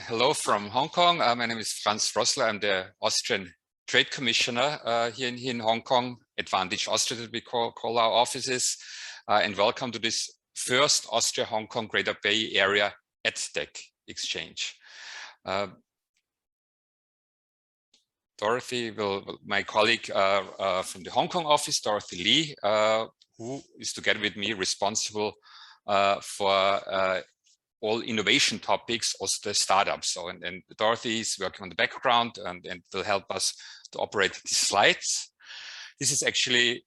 Hello from Hong Kong. My name is Franz Roessler. I'm the Austrian Trade Commissioner here in Hong Kong, EdTech Austria that we call our offices. And welcome to this first Austria-Hong Kong Greater Bay Area EdTech exchange. Dorothy my colleague from the Hong Kong office, Dorothy Lee, who is together with me responsible for all innovation topics, also the startups. So, and Dorothy is working on the background and will help us to operate these slides. This is actually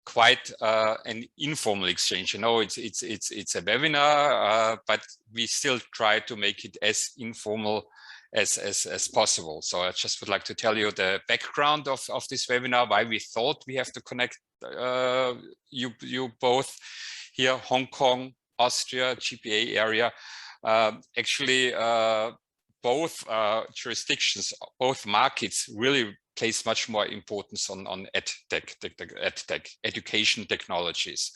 quite an informal exchange. You know, it's a webinar, but we still try to make it as informal as possible. So I just would like to tell you the background of this webinar, why we thought we have to connect you both here, Hong Kong, Austria, GPA area. Actually, both jurisdictions, both markets really place much more importance on EdTech, education technologies.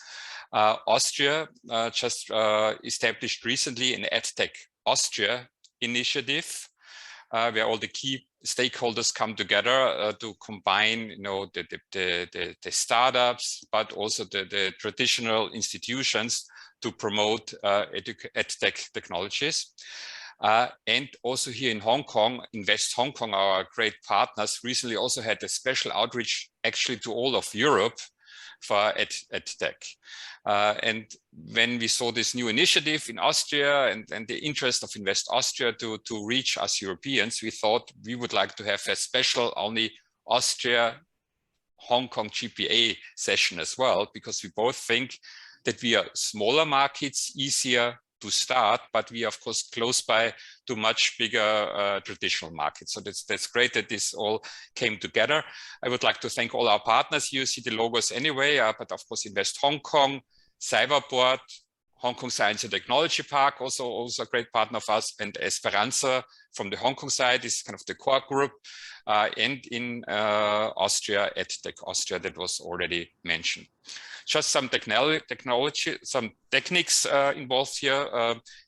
Austria just established recently an EdTech Austria initiative, where all the key stakeholders come together to combine, you know, the startups, but also the traditional institutions to promote EdTech technologies. And also here in Hong Kong, InvestHK Kong, our great partners, recently also had a special outreach actually to all of Europe for EdTech. And when we saw this new initiative in Austria and the interest of Invest Austria to reach us Europeans, we thought we would like to have a special only Austria Hong Kong GPA session as well, because we both think that we are smaller markets, easier to start, but we are of course close by to much bigger traditional markets. So that's great that this all came together. I would like to thank all our partners. You see the logos anyway, but of course InvestHK Kong, Cyberboard, Hong Kong Science and Technology Park, also a great partner of us, and Esperanza from the Hong Kong side is kind of the core group, and in Austria, EdTech Austria, that was already mentioned. Just some technology, some techniques involved here.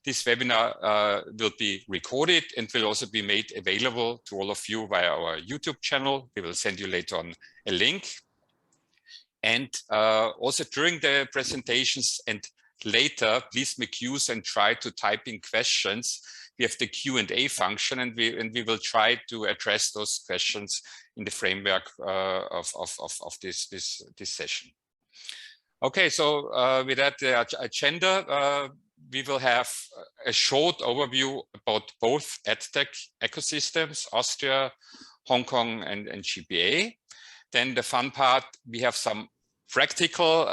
This webinar will be recorded and will also be made available to all of you via our YouTube channel. We will send you later on a link. And also during the presentations and later, please make use and try to type in questions. We have the Q&A function, and we will try to address those questions in the framework of this session. Okay, so with that agenda, we will have a short overview about both EdTech ecosystems, Austria, Hong Kong, and GPA. Then the fun part, we have some practical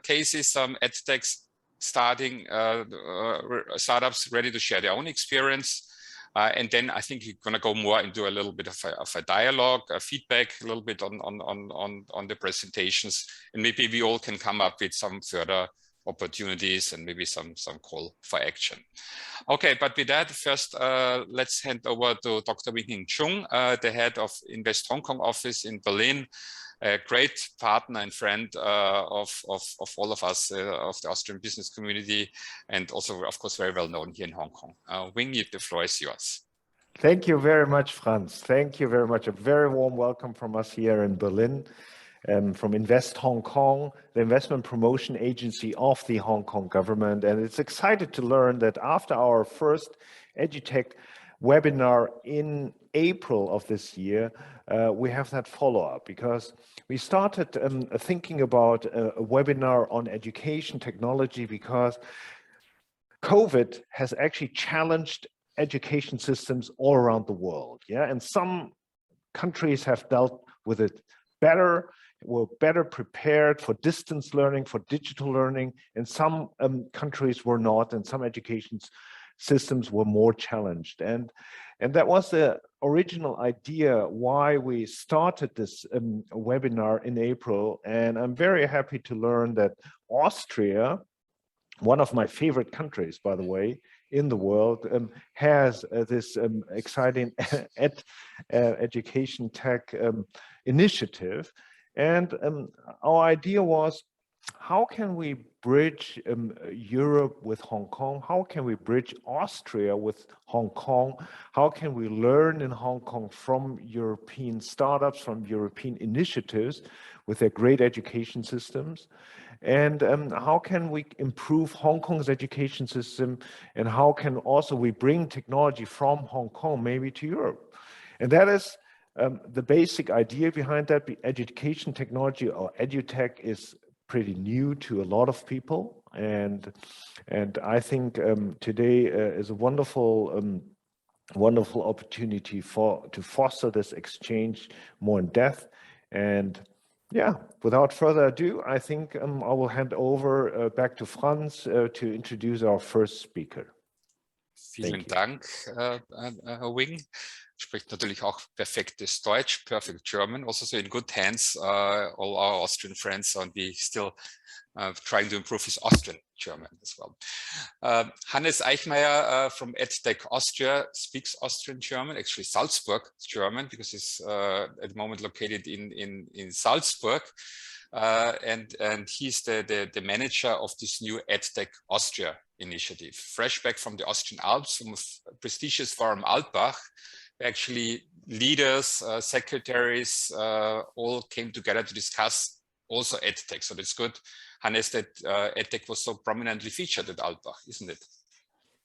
cases, some EdTech startups ready to share their own experience. And then I think you're going to go more into a little bit of a dialogue, a feedback, a little bit on the presentations, and maybe we all can come up with some further opportunities and maybe some call for action. Okay, but with that, first let's hand over to Dr. Winghin Chung, the head of InvestHK Kong office in Berlin, a great partner and friend of all of us, of the Austrian business community, and also, of course, very well known here in Hong Kong. Winghin, the floor is yours. Thank you very much, Franz. Thank you very much. A very warm welcome from us here in Berlin, from InvestHK Kong, the investment promotion agency of the Hong Kong government. And it's excited to learn that after our first EdTech webinar in April of this year, we have that follow-up, because we started thinking about a webinar on education technology, because COVID has actually challenged education systems all around the world. Yeah, and some countries have dealt with it better, were better prepared for distance learning, for digital learning, and some countries were not, and some education systems were more challenged. And that was the original idea why we started this webinar in April. And I'm very happy to learn that Austria, one of my favorite countries, by the way, in the world, has this exciting education tech initiative. And our idea was how can we bridge Europe with Hong Kong? How can we bridge Austria with Hong Kong? How can we learn in Hong Kong from European startups, from European initiatives with their great education systems? And how can we improve Hong Kong's education system? And how can also we bring technology from Hong Kong maybe to Europe? And that is the basic idea behind that. Education technology, or EdTech, is pretty new to a lot of people, and I think today is a wonderful opportunity to foster this exchange more in depth. And yeah, without further ado, I think I will hand over back to Franz to introduce our first speaker. Vielen Dank, Wing. Spricht natürlich auch perfektes Deutsch, perfect German, also so in good hands. All our Austrian friends, and we still trying to improve his Austrian German as well. Hannes Aichmayr from EdTech Austria speaks Austrian German, actually Salzburg German, because he's at the moment located in Salzburg. And he's the manager of this new EdTech Austria initiative. Fresh back from the Austrian Alps, from a prestigious forum Altbach. Actually, leaders, secretaries, all came together to discuss also EdTech. So that's good, Hannes, that EdTech was so prominently featured at Altbach, isn't it?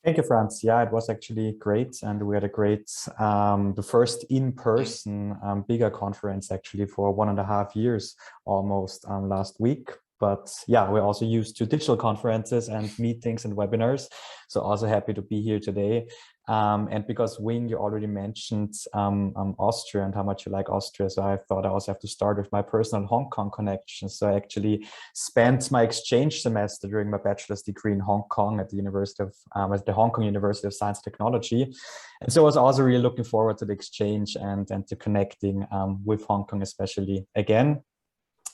Thank you, Franz. Yeah, it was actually great. And we had a great, the first in-person bigger conference actually for 1.5 years almost last week. But yeah, we're also used to digital conferences and meetings and webinars. So also happy to be here today. And because Wing, you already mentioned Austria and how much you like Austria. So I thought I also have to start with my personal Hong Kong connection. So I actually spent my exchange semester during my bachelor's degree in Hong Kong at the Hong Kong University of Science and Technology. And so I was also really looking forward to the exchange and to connecting with Hong Kong, especially again.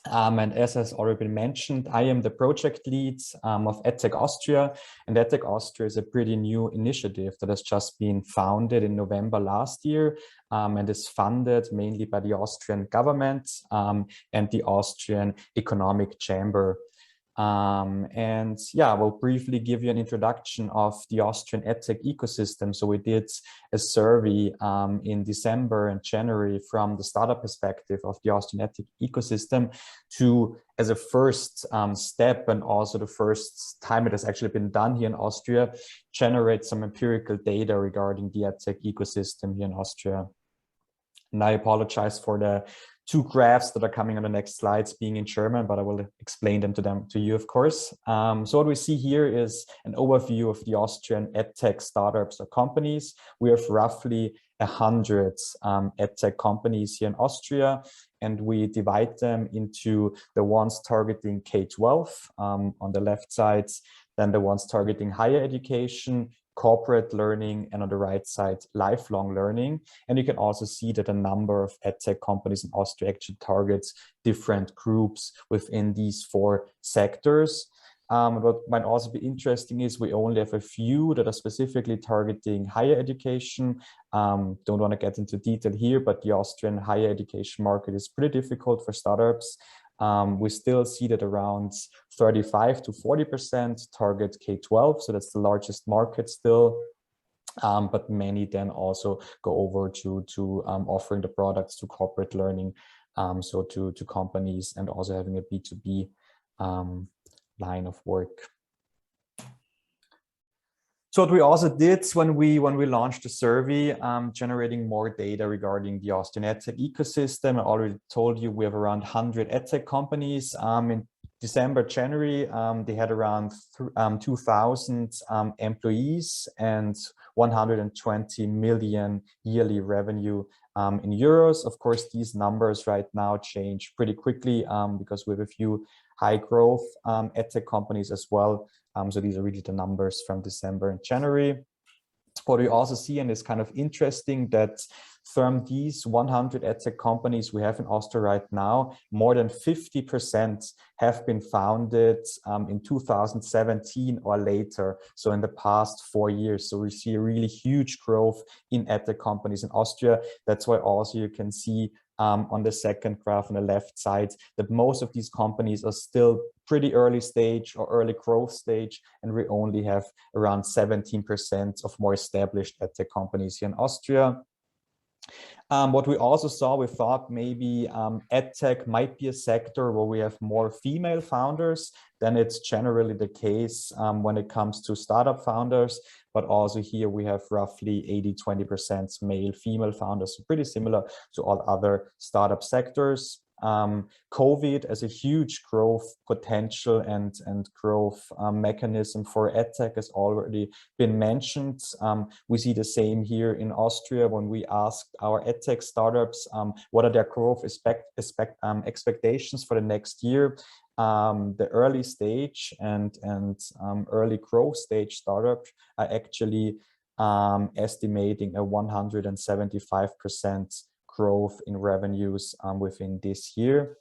And as has already been mentioned, I am the project lead of EdTech Austria, and EdTech Austria is a pretty new initiative that has just been founded in November last year and is funded mainly by the Austrian government and the Austrian Economic Chamber. And yeah, we'll briefly give you an introduction of the Austrian EdTech ecosystem. So we did a survey in December and January from the startup perspective of the Austrian EdTech ecosystem to, as a first step, and also the first time it has actually been done here in Austria, generate some empirical data regarding the EdTech ecosystem here in Austria. And I apologize for the 2 graphs that are coming on the next slides being in German, but I will explain them to you, of course. So what we see here is an overview of the Austrian EdTech startups or companies. We have roughly 100 EdTech companies here in Austria, and we divide them into the ones targeting K-12 on the left side, then the ones targeting higher education, corporate learning, and on the right side, lifelong learning. And you can also see that a number of EdTech companies in Austria actually targets different groups within these 4 sectors. What might also be interesting is we only have a few that are specifically targeting higher education. Don't want to get into detail here, but the Austrian higher education market is pretty difficult for startups. We still see that around 35 to 40% target K-12, so that's the largest market still. But many then also go over to offering the products to corporate learning, so to companies, and also having a B2B line of work. So what we also did when we launched the survey, generating more data regarding the Austrian EdTech ecosystem. I already told you we have around 100 EdTech companies. In December, January, they had around 2,000 employees and 120 million yearly revenue in euros. Of course, these numbers right now change pretty quickly because we have a few high growth EdTech companies as well. So these are really the numbers from December and January. What we also see, and it's kind of interesting, that from these 100 EdTech companies we have in Austria right now, more than 50% have been founded in 2017 or later, so in the past 4 years. So we see a really huge growth in EdTech companies in Austria. That's why also you can see on the second graph on the left side, that most of these companies are still pretty early stage or early growth stage, and we only have around 17% of more established EdTech companies here in Austria. What we also saw, we thought maybe EdTech might be a sector where we have more female founders than it's generally the case when it comes to startup founders. But also here we have roughly 80-20% male female founders, so pretty similar to all other startup sectors. COVID as a huge growth potential and growth mechanism for EdTech has already been mentioned. We see the same here in Austria when we asked our EdTech startups what are their growth expectations for the next year. The early stage and early growth stage startups are actually estimating a 175% growth in revenues within this year.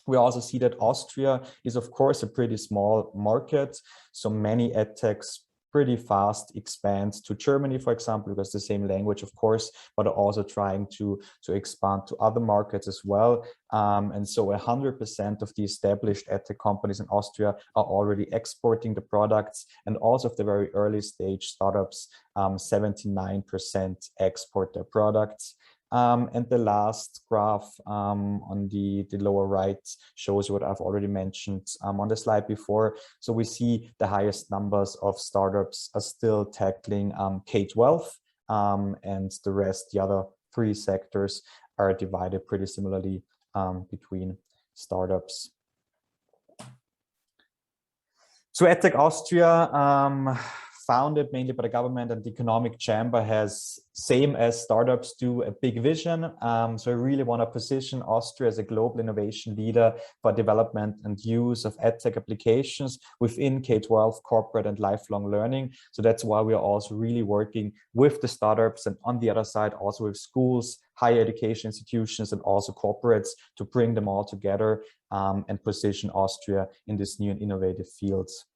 We also see that Austria is, of course, a pretty small market. So many EdTechs pretty fast expand to Germany, for example, because the same language, of course, but also trying to expand to other markets as well. And so 100% of the established EdTech companies in Austria are already exporting the products, and also of the very early stage startups, 79% export their products. And the last graph on the lower right shows what I've already mentioned on the slide before. So we see the highest numbers of startups are still tackling K-12, and the rest, the other three sectors, are divided pretty similarly between startups. So EdTech Austria, founded mainly by the government and the economic chamber, has, same as startups do, a big vision. So I really want to position Austria as a global innovation leader for development and use of EdTech applications within K-12, corporate and lifelong learning. So that's why we are also really working with the startups, and on the other side also with schools, higher education institutions, and also corporates, to bring them all together and position Austria in this new and innovative fields.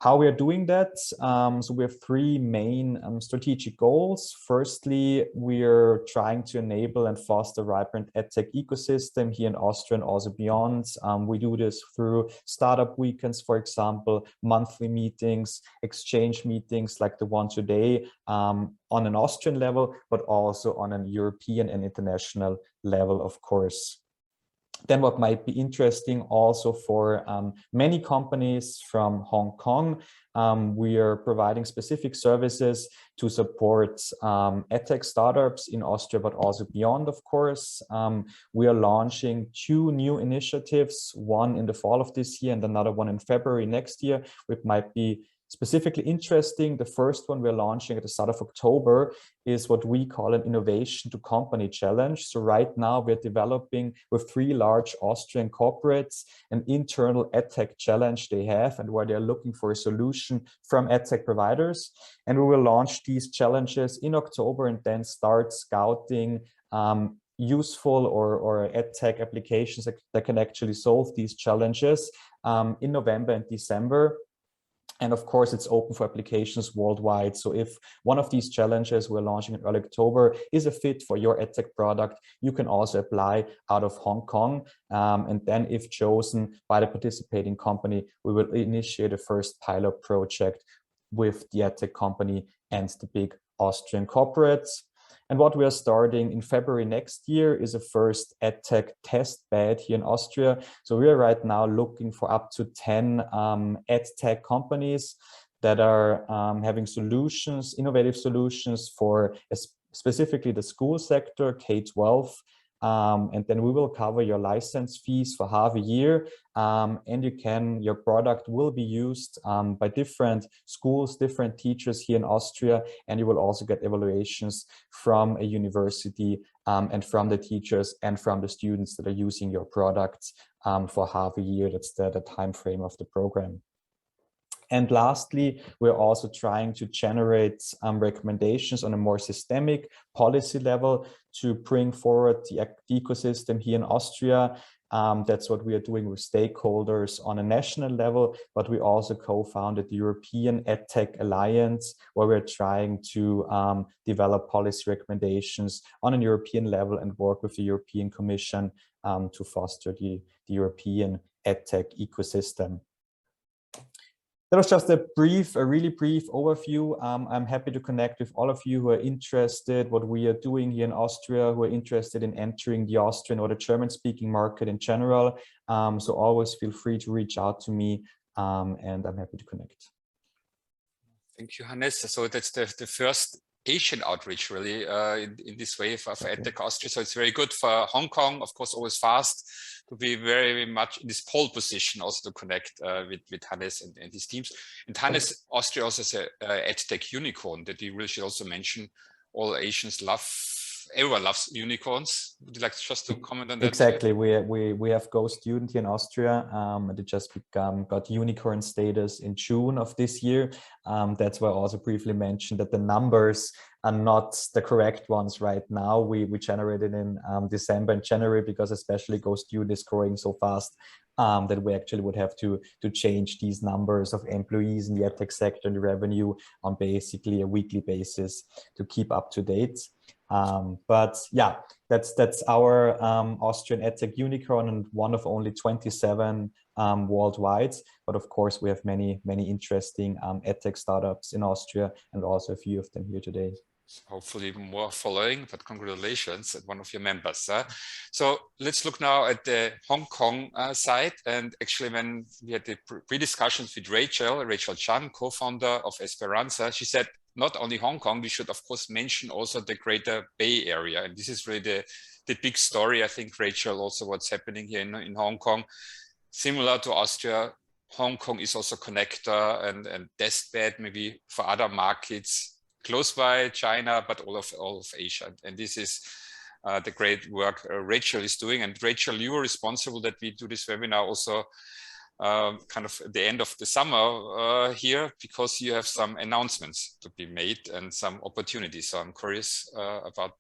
How we are doing that? So we have three main strategic goals. Firstly, we are trying to enable and foster a vibrant EdTech ecosystem here in Austria and also beyond. We do this through startup weekends, for example, monthly meetings, exchange meetings like the one today, on an Austrian level, but also on an European and international level, of course. Then what might be interesting also for many companies from Hong Kong, we are providing specific services to support EdTech startups in Austria, but also beyond, of course. We are launching 2 new initiatives, one in the fall of this year and another one in February next year, which might be specifically interesting. The first one we're launching at the start of October is what we call an innovation to company challenge. So right now we're developing with 3 large Austrian corporates an internal EdTech challenge they have, and where they're looking for a solution from EdTech providers. And we will launch these challenges in October and then start scouting useful or EdTech applications that can actually solve these challenges in November and December. And of course, it's open for applications worldwide. So if one of these challenges we're launching in early October is a fit for your EdTech product, you can also apply out of Hong Kong. And then if chosen by the participating company, we will initiate a first pilot project with the EdTech company and the big Austrian corporates. And what we are starting in February next year is a first EdTech test bed here in Austria. So we are right now looking for up to 10 EdTech companies that are having solutions, innovative solutions for specifically the school sector, K-12. And then we will cover your license fees for half a year. And your product will be used by different schools, different teachers here in Austria. And you will also get evaluations from a university and from the teachers and from the students that are using your products for half a year. That's the time frame of the program. And lastly, we're also trying to generate recommendations on a more systemic policy level to bring forward the ecosystem here in Austria. That's what we are doing with stakeholders on a national level, but we also co-founded the European EdTech Alliance, where we're trying to develop policy recommendations on a European level and work with the European Commission to foster the European EdTech ecosystem. That was just a really brief overview. I'm happy to connect with all of you who are interested what we are doing here in Austria, who are interested in entering the Austrian or the German-speaking market in general. So always feel free to reach out to me, and I'm happy to connect. Thank you, Hannes. So that's the first Asian outreach really in this way for EdTech Austria. So it's very good for Hong Kong, of course, always fast to be very much in this pole position also to connect with Hannes and his teams. And Hannes, Austria also is a EdTech unicorn that you really should also mention. All Asians love, everyone loves unicorns. Would you like just to comment on that? Exactly. We have Go Student here in Austria. They just got unicorn status in June of this year. That's why I also briefly mentioned that the numbers are not the correct ones right now. We generated in December and January because especially Go Student is growing so fast that we actually would have to change these numbers of employees in the EdTech sector and the revenue on basically a weekly basis to keep up to date. But yeah, that's our Austrian EdTech unicorn and one of only 27 worldwide. But of course, we have many interesting EdTech startups in Austria and also a few of them here today. Hopefully even more following, but congratulations at one of your members. So let's look now at the Hong Kong side. And actually when we had the pre-discussions with Rachel Chung, co-founder of Esperanza, she said, not only Hong Kong, we should of course mention also the Greater Bay Area. And this is really the big story. I think, Rachel, also what's happening here in Hong Kong. Similar to Austria, Hong Kong is also connector and testbed maybe for other markets close by China, but all of Asia. And this is the great work Rachel is doing. And Rachel, you are responsible that we do this webinar also kind of at the end of the summer here, because you have some announcements to be made and some opportunities. So I'm curious about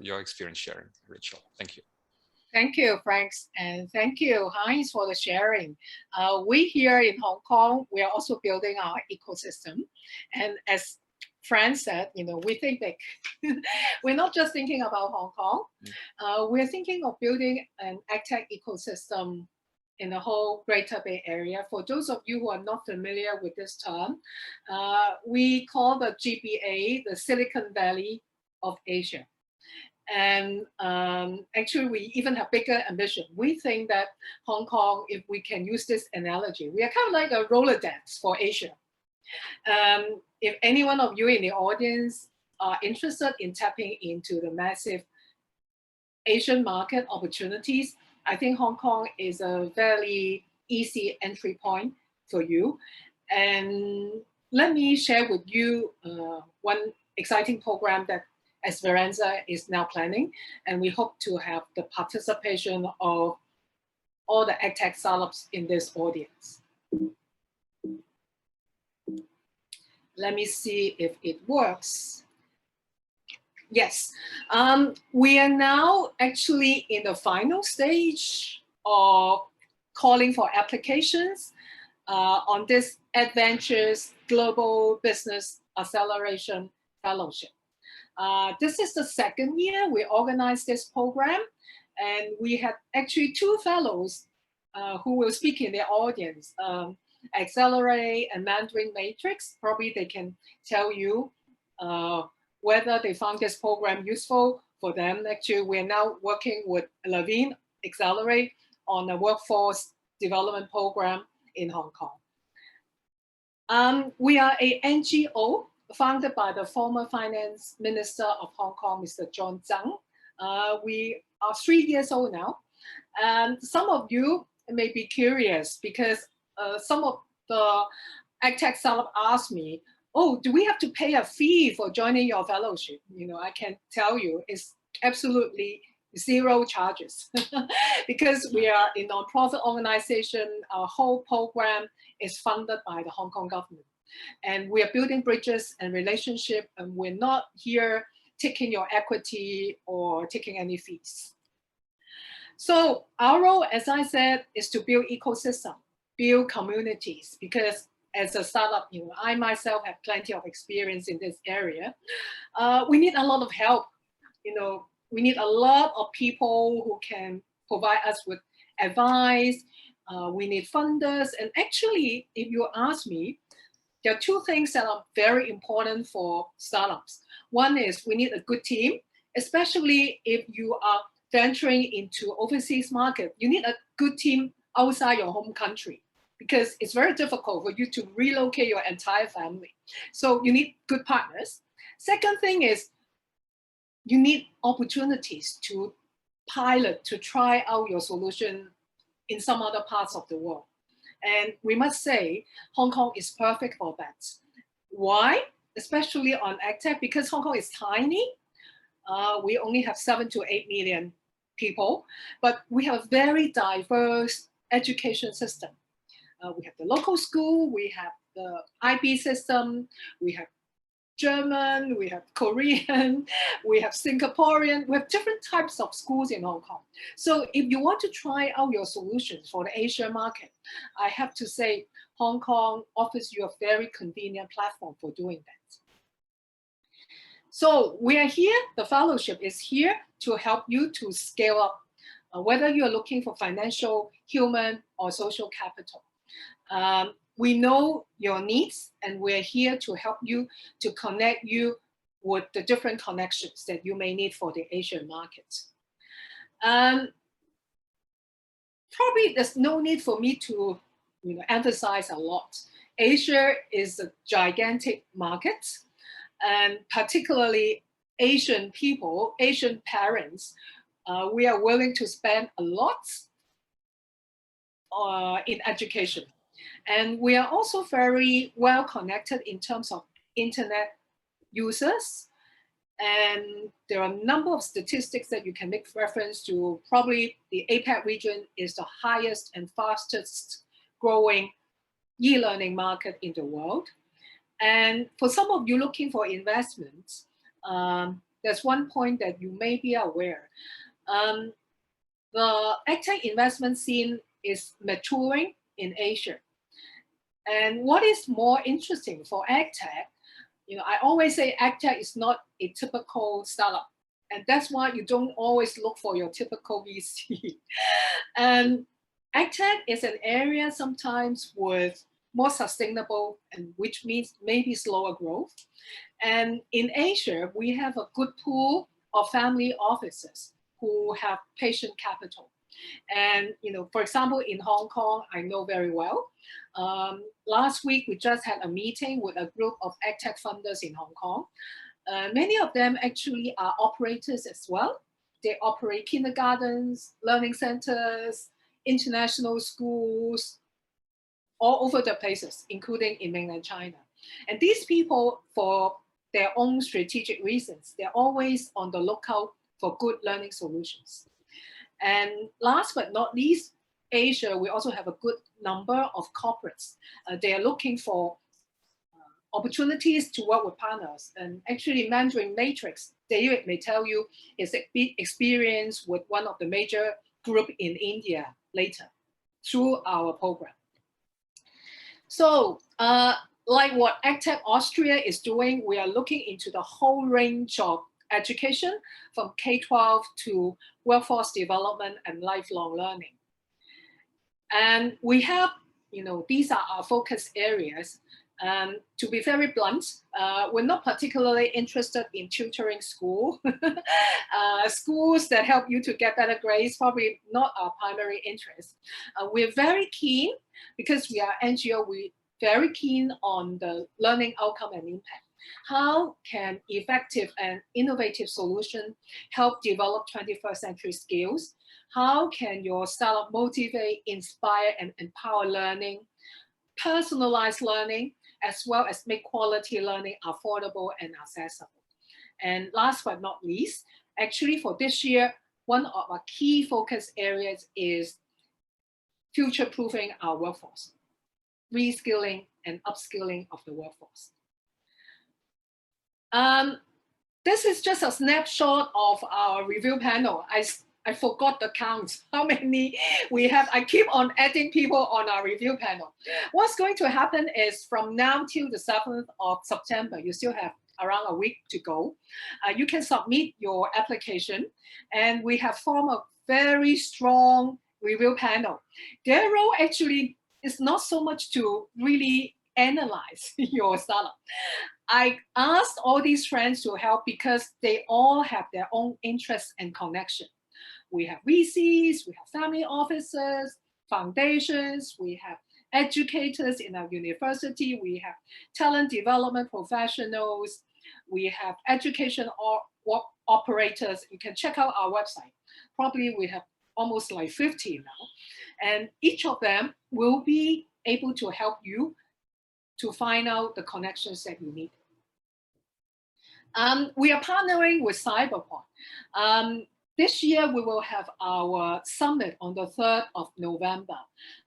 your experience sharing, Rachel. Thank you. Thank you, Franz, and thank you, Heinz, for the sharing. We here in Hong Kong, we are also building our ecosystem. And as Franz said, you know, we think that we're not just thinking about Hong Kong. We're thinking of building an EdTech ecosystem in the whole Greater Bay Area. For those of you who are not familiar with this term, we call the GBA the Silicon Valley of Asia. And actually, we even have bigger ambition. We think that Hong Kong, if we can use this analogy, we are kind of like a Rolodex for Asia. If any one of you in the audience are interested in tapping into the massive Asian market opportunities, I think Hong Kong is a very easy entry point for you. And let me share with you one exciting program that Esperanza is now planning, and we hope to have the participation of all the EdTech startups in this audience. Let me see if it works. Yes, we are now actually in the final stage of calling for applications on this Adventures Global Business Acceleration Fellowship. This is the second year we organized this program, and we had actually 2 fellows who will speak in the audience. Xccelerate and Mandarin Matrix, probably they can tell you whether they found this program useful for them. Actually, we're now working with Lavine, Xccelerate, on a workforce development program in Hong Kong. We are a NGO founded by the former Finance Minister of Hong Kong, Mr. John Chung. We are 3 years old now. And some of you may be curious because some of the EdTech startup asked me, oh, do we have to pay a fee for joining your fellowship? You know, I can tell you it's absolutely 0 charges because we are a nonprofit organization. Our whole program is funded by the Hong Kong government. And we are building bridges and relationship, and we're not here taking your equity or taking any fees. So our role, as I said, is to build ecosystem, build communities, because as a startup, I myself have plenty of experience in this area. We need a lot of help. We need a lot of people who can provide us with advice. We need funders. And actually, if you ask me, there are two things that are very important for startups. One is we need a good team, especially if you are venturing into overseas market. You need a good team outside your home country, because it's very difficult for you to relocate your entire family. So you need good partners. Second thing is you need opportunities to pilot, to try out your solution in some other parts of the world. And we must say, Hong Kong is perfect for that. Why? Especially on EdTech, because Hong Kong is tiny. We only have 7 to 8 million people, but we have a very diverse education system. We have the local school, we have the IB system, we have German, we have Korean, we have Singaporean, we have different types of schools in Hong Kong. So if you want to try out your solutions for the Asia market, I have to say Hong Kong offers you a very convenient platform for doing that. So we are here, the fellowship is here to help you to scale up, whether you're looking for financial, human, or social capital. We know your needs, and we're here to help you, to connect you with the different connections that you may need for the Asian market. Probably there's no need for me to emphasize a lot. Asia is a gigantic market, and particularly Asian people, Asian parents, we are willing to spend a lot in education. And we are also very well connected in terms of internet users. And there are a number of statistics that you can make reference to. Probably the APAC region is the highest and fastest growing e-learning market in the world. And for some of you looking for investments, there's one point that you may be aware. The EdTech investment scene is maturing in Asia. And what is more interesting for EdTech, I always say EdTech is not a typical startup. And that's why you don't always look for your typical VC. And EdTech is an area sometimes with more sustainable, and which means maybe slower growth. And in Asia, we have a good pool of family offices who have patient capital. And, for example, in Hong Kong, I know very well. Last week, we just had a meeting with a group of EdTech funders in Hong Kong. Many of them actually are operators as well. They operate kindergartens, learning centers, international schools, all over the places, including in mainland China. And these people, for their own strategic reasons, they're always on the lookout for good learning solutions. And last but not least, Asia, we also have a good number of corporates. They are looking for opportunities to work with partners. And actually, Mandarin Matrix, David may tell you his experience with one of the major group in India later through our program. So like what EdTech Austria is doing, we are looking into the whole range of education from K-12 to workforce development and lifelong learning. And we have, these are our focus areas. To be very blunt, we're not particularly interested in tutoring school. Schools that help you to get better grades, probably not our primary interest. We're very keen, because we are NGO, we're very keen on the learning outcome and impact. How can effective and innovative solutions help develop 21st century skills? How can your startup motivate, inspire, and empower learning, personalized learning, as well as make quality learning affordable and accessible? And last but not least, actually for this year, one of our key focus areas is future-proofing our workforce, reskilling and upskilling of the workforce. This is just a snapshot of our review panel. I I forgot the count, how many we have. I keep on adding people on our review panel. What's going to happen is from now till the 7th of September, you still have around a week to go. You can submit your application, and we have formed a very strong review panel. Their role actually is not so much to really analyze your startup. I asked all these friends to help because they all have their own interests and connection. We have VCs, we have family offices, foundations, we have educators in our university, we have talent development professionals, we have education operators. You can check out our website. Probably we have almost like 50 now. And each of them will be able to help you to find out the connections that you need. We are partnering with Cyberport. This year, we will have our summit on the 3rd of November.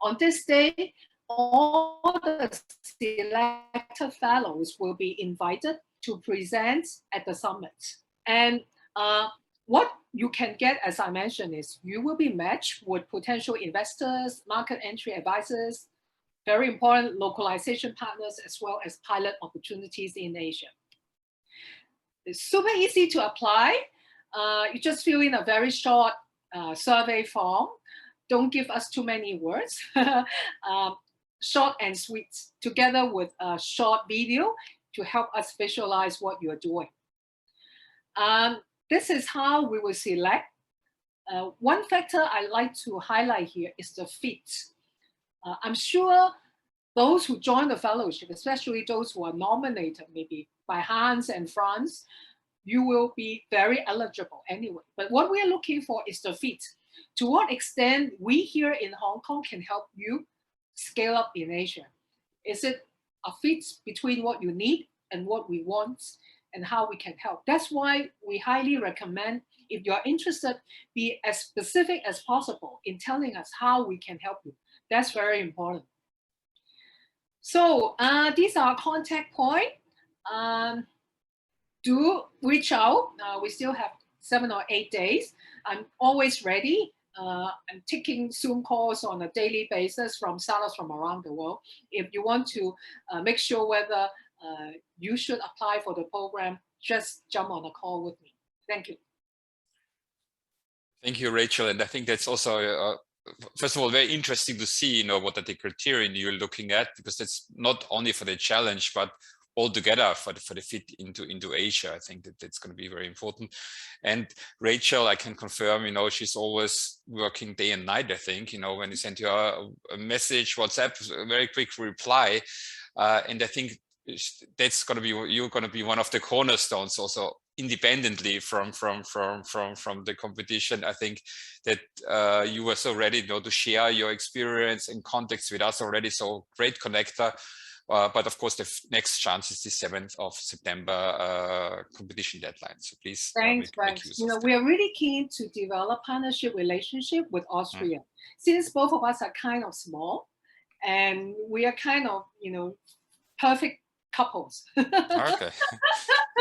On this day, all the selected fellows will be invited to present at the summit. And what you can get, as I mentioned, is you will be matched with potential investors, market entry advisors, very important localization partners, as well as pilot opportunities in Asia. It's super easy to apply. You just fill in a very short survey form. Don't give us too many words. Short and sweet, together with a short video to help us visualize what you're doing. This is how we will select. One factor I like to highlight here is the fit. I'm sure those who join the fellowship, especially those who are nominated maybe by Hans and Franz, you will be very eligible anyway. But what we are looking for is the fit. To what extent we here in Hong Kong can help you scale up in Asia? Is it a fit between what you need and what we want and how we can help? That's why we highly recommend, if you're interested, be as specific as possible in telling us how we can help you. That's very important. So these are contact points. Do reach out. We still have 7 or 8 days. I'm always ready. I'm taking Zoom calls on a daily basis from startups from around the world. If you want to make sure whether you should apply for the program, just jump on a call with me. Thank you. Thank you, Rachel. And I think that's also, first of all, very interesting to see, what are the criteria you're looking at, because that's not only for the challenge, but altogether for the fit into Asia. I think that's going to be very important. And Rachel, I can confirm, she's always working day and night, I think, when you send her a message, WhatsApp, a very quick reply. And I think that's going to be, you're going to be one of the cornerstones also independently from the competition. I think that you were so ready to share your experience and context with us already. So great connector. But of course, the next chance is the 7th of September competition deadline. So please. Thanks, Franz. We are really keen to develop partnership relationship with Austria. Since both of us are kind of small, and we are kind of, perfect couples. Okay.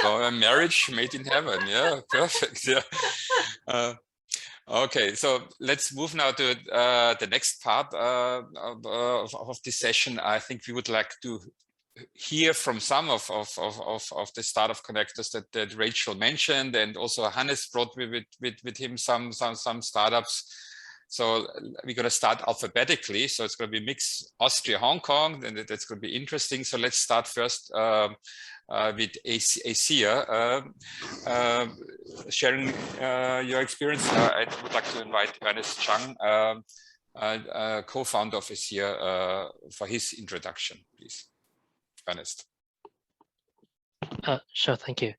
So a marriage made in heaven. Yeah, perfect. Yeah. Okay, so let's move now to the next part of this session. I think we would like to hear from some of the startup connectors that Rachel mentioned, and also Hannes brought with him some startups. So we're going to start alphabetically. So it's going to be mix Austria, Hong Kong, and that's going to be interesting. So let's start first with AESIR, sharing your experience. I would like to invite Ernest Chung, co-founder of AESIR, for his introduction, please. Ernest. Sure, thank you.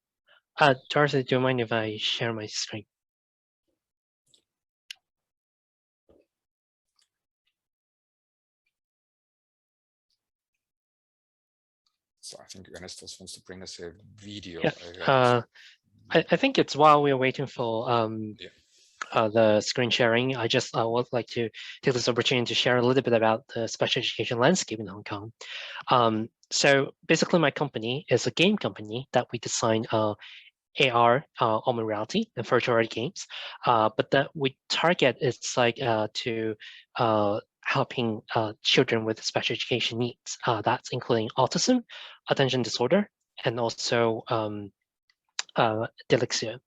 Dorothy, do you mind if I share my screen? So I think Ernest also wants to bring us a video. Yeah. I think it's while we're waiting for the screen sharing, I would like to take this opportunity to share a little bit about the special education landscape in Hong Kong. So basically, my company is a game company that we design AR, augmented reality, and virtual reality games. But that we target is like to helping children with special education needs. That's including autism, attention disorder, and also dyslexia.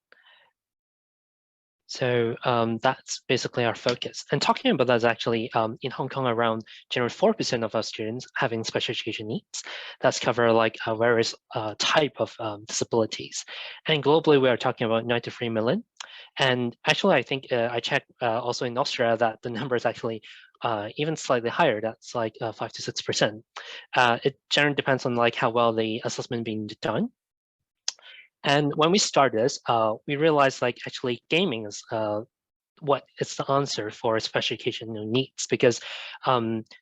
So that's basically our focus. And talking about that is actually in Hong Kong, around generally 4% of our students having special education needs. That's cover like various type of disabilities. And globally, we are talking about 93 million. And actually, I think I checked also in Austria that the number is actually even slightly higher. That's like 5 to 6%. It generally depends on like how well the assessment being done. And when we started this, we realized like actually gaming is what is the answer for special education needs, because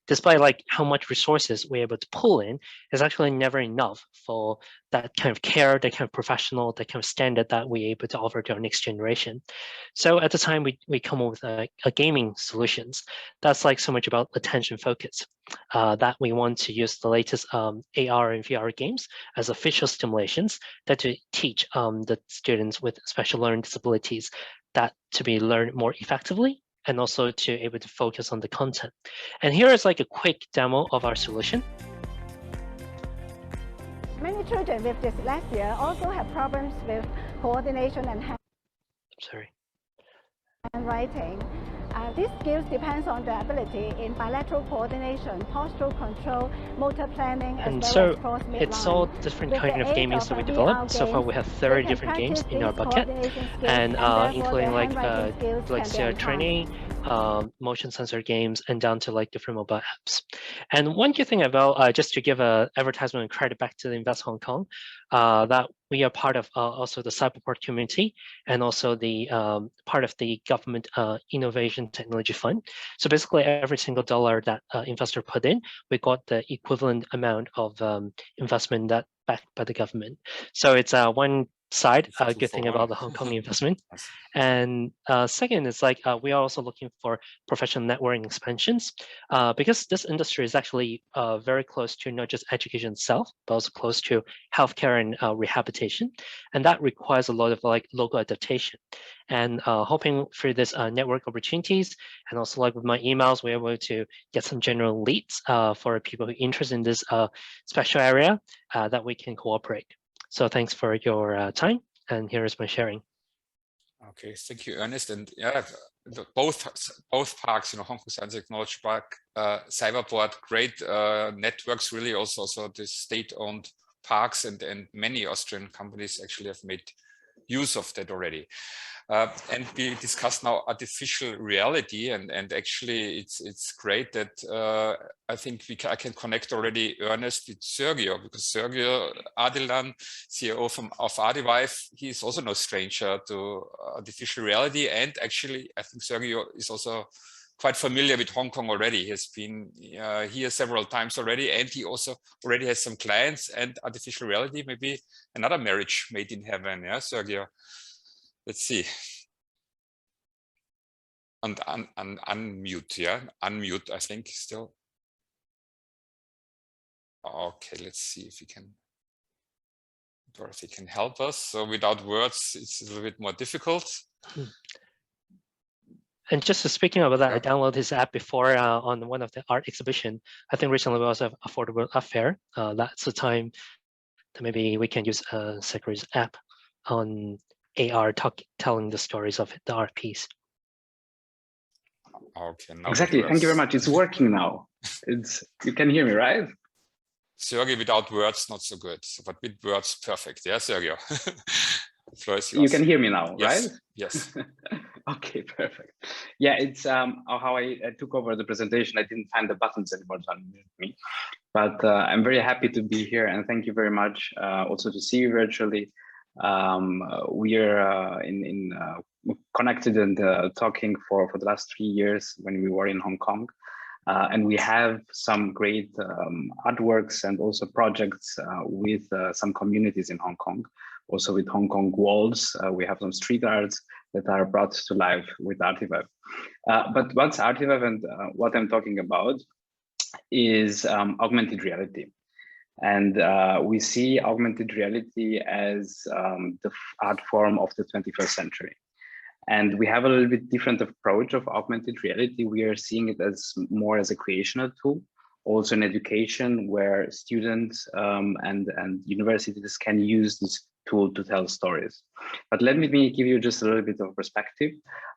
despite like how much resources we're able to pull in, is actually never enough for that kind of care, that kind of professional, that kind of standard that we're able to offer to our next generation. So at the time we come up with a gaming solutions that's like so much about attention focus, that we want to use the latest AR and VR games as official stimulations that to teach the students with special learning disabilities that to be learned more effectively, and also to able to focus on the content. And here is like a quick demo of our solution. Many children with dyslexia also have problems with coordination and handwriting. These skills depends on the ability in bilateral coordination, postural control, motor planning, and as so well as cross midline. It's all different kind of gamings that we developed. So far, we have 30 different games in our bucket, and including like dyslexia training, motion sensor games, and down to like different mobile apps. And one key thing about just to give a advertisement and credit back to the Invest Hong Kong, that we are part of also the Cyberport community, and also the part of the government innovation technology fund. So basically, every single dollar that investor put in, we got the equivalent amount of investment that backed by the government. So it's one side, good thing about the Hong Kong investment. And second is like we are also looking for professional networking expansions, because this industry is actually very close to not just education itself, but also close to healthcare and rehabilitation, and that requires a lot of like local adaptation. And hoping through this network opportunities, and also like with my emails, we're able to get some general leads for people who are interested in this special area that we can cooperate. So thanks for your time, and here is my sharing. Okay, thank you, Ernest. And yeah, both parks, Hong Kong Science Technology Park, Cyberport, great networks, really also the state-owned parks, and many Austrian companies actually have made use of that already. And we discussed now artificial reality, and actually it's great that I think I can connect already Ernest with Sergiu, because Sergiu Ardelean, CEO of Artivive, he is also no stranger to artificial reality, and actually I think Sergiu is also quite familiar with Hong Kong already. He has been here several times already, and he also already has some clients. And artificial reality, maybe another marriage made in heaven. Yeah, Sergiu. Let's see. And unmute, yeah, unmute. I think still. Okay, let's see if Dorothy can help us. So without words, it's a little bit more difficult. And just speaking about that, I downloaded this app before on one of the art exhibition. I think recently we also have Affordable Art Fair. That's the time that maybe we can use Sergiu's app on AR telling the stories of the art piece. Okay. Exactly. Thank you very much. It's working now. You can hear me, right? Sergiu, without words, not so good. But with words, perfect. Yeah, Sergiu. The floor is yours. You can hear me now, yes. right? Yes. Okay, perfect. Yeah, it's how I took over the presentation. I didn't find the buttons anymore to unmute me, but I'm very happy to be here, and thank you very much also to see you virtually. We are connected and talking for the last 3 years when we were in Hong Kong, and we have some great artworks and also projects with some communities in Hong Kong. Also with Hong Kong walls, we have some street arts that are brought to life with Artivive. But what's Artivive, and what I'm talking about is augmented reality. And we see augmented reality as the art form of the 21st century. And we have a little bit different approach of augmented reality. We are seeing it as more as a creational tool, also in education, where students and universities can use this tool to tell stories. But let me give you just a little bit of perspective.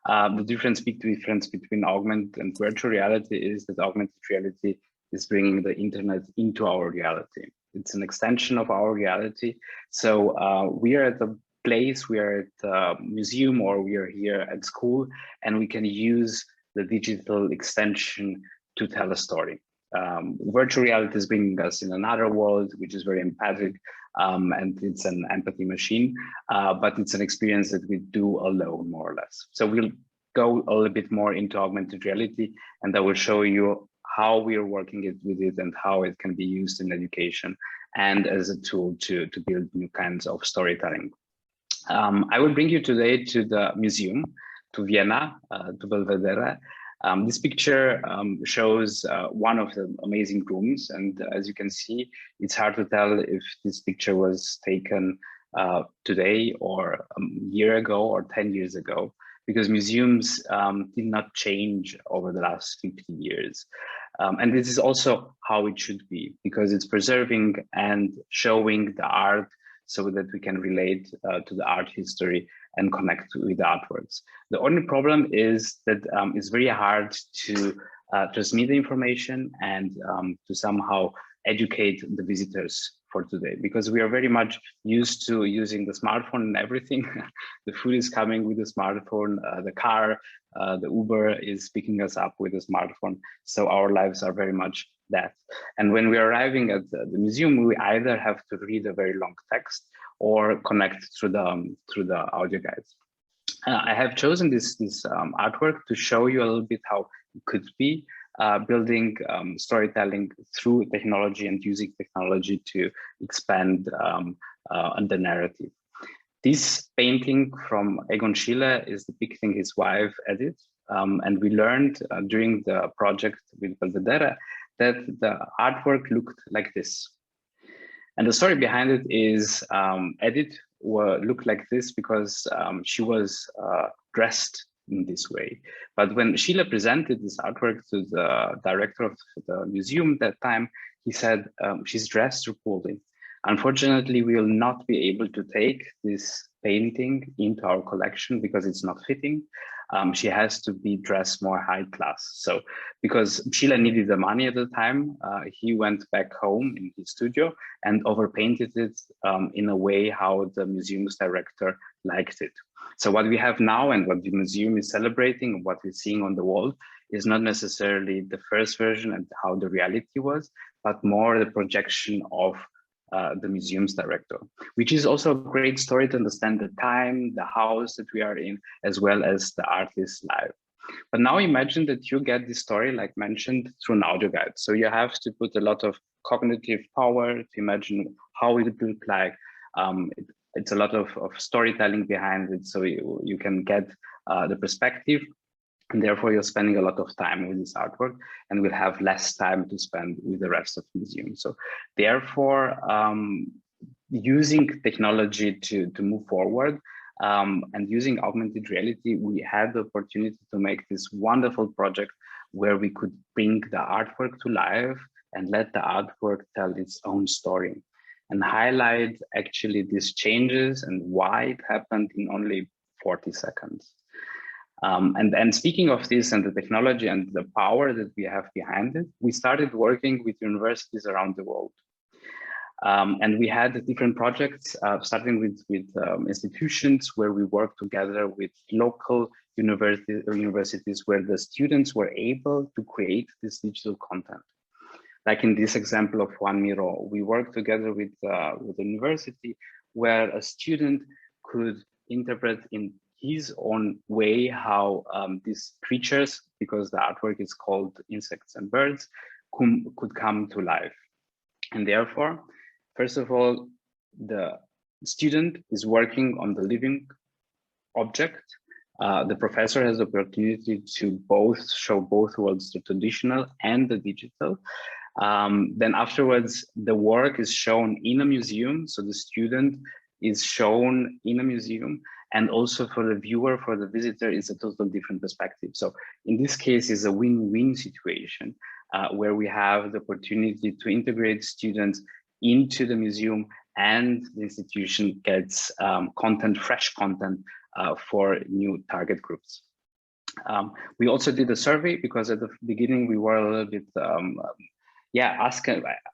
The difference between augmented and virtual reality is that augmented reality is bringing the internet into our reality. It's an extension of our reality. So we are at the place, we are at a museum, or we are here at school, and we can use the digital extension to tell a story. Virtual reality is bringing us in another world, which is very empathic, and it's an empathy machine, but it's an experience that we do alone, more or less. So we'll go a little bit more into augmented reality, and I will show you how we are working with it and how it can be used in education and as a tool to build new kinds of storytelling. I will bring you today to the museum, to Vienna, to Belvedere. This picture shows one of the amazing rooms, and as you can see, it's hard to tell if this picture was taken today or a year ago or 10 years ago, because museums did not change over the last 50 years. And this is also how it should be, because it's preserving and showing the art so that we can relate to the art history and connect with the artworks. The only problem is that it's very hard to transmit the information and to somehow educate the visitors for today, because we are very much used to using the smartphone and everything. The food is coming with the smartphone, the car, the Uber is picking us up with a smartphone. So our lives are very much that. And when we are arriving at the museum, we either have to read a very long text or connect through the audio guides. I have chosen this artwork to show you a little bit how it could be building storytelling through technology and using technology to expand the narrative. This painting from Egon Schiele is depicting his wife, Edith, and we learned during the project with Belvedere that the artwork looked like this. And the story behind it is Edith looked like this because she was dressed in this way. But when Schiele presented this artwork to the director of the museum that time, he said, she's dressed too poorly. Unfortunately, we will not be able to take this painting into our collection because it's not fitting. She has to be dressed more high class. So because Schiele needed the money at the time, he went back home in his studio and overpainted it in a way how the museum's director liked it. So what we have now and what the museum is celebrating, what we're seeing on the wall, is not necessarily the first version and how the reality was, but more the projection of the museum's director, which is also a great story to understand the time, the house that we are in, as well as the artist's life. But now imagine that you get this story, like mentioned, through an audio guide. So you have to put a lot of cognitive power to imagine how it would look like. It's a lot of storytelling behind it, so you can get the perspective. And therefore, you're spending a lot of time with this artwork and will have less time to spend with the rest of the museum. So therefore, using technology to move forward and using augmented reality, we had the opportunity to make this wonderful project where we could bring the artwork to life and let the artwork tell its own story and highlight actually these changes and why it happened in only 40 seconds. And speaking of this and the technology and the power that we have behind it, we started working with universities around the world. And we had different projects, starting with institutions where we worked together with local universities where the students were able to create this digital content. Like in this example of Juan Miró, we worked together with the university where a student could interpret in his own way how these creatures, because the artwork is called Insects and Birds, could come to life. And therefore, first of all, the student is working on the living object. The professor has the opportunity to show both worlds, the traditional and the digital. Then afterwards, the work is shown in a museum. So the student is shown in a museum, and also for the viewer, for the visitor, is a total different perspective. So in this case, it's a win-win situation where we have the opportunity to integrate students into the museum, and the institution gets content, fresh content for new target groups. We also did a survey because at the beginning we were a little bit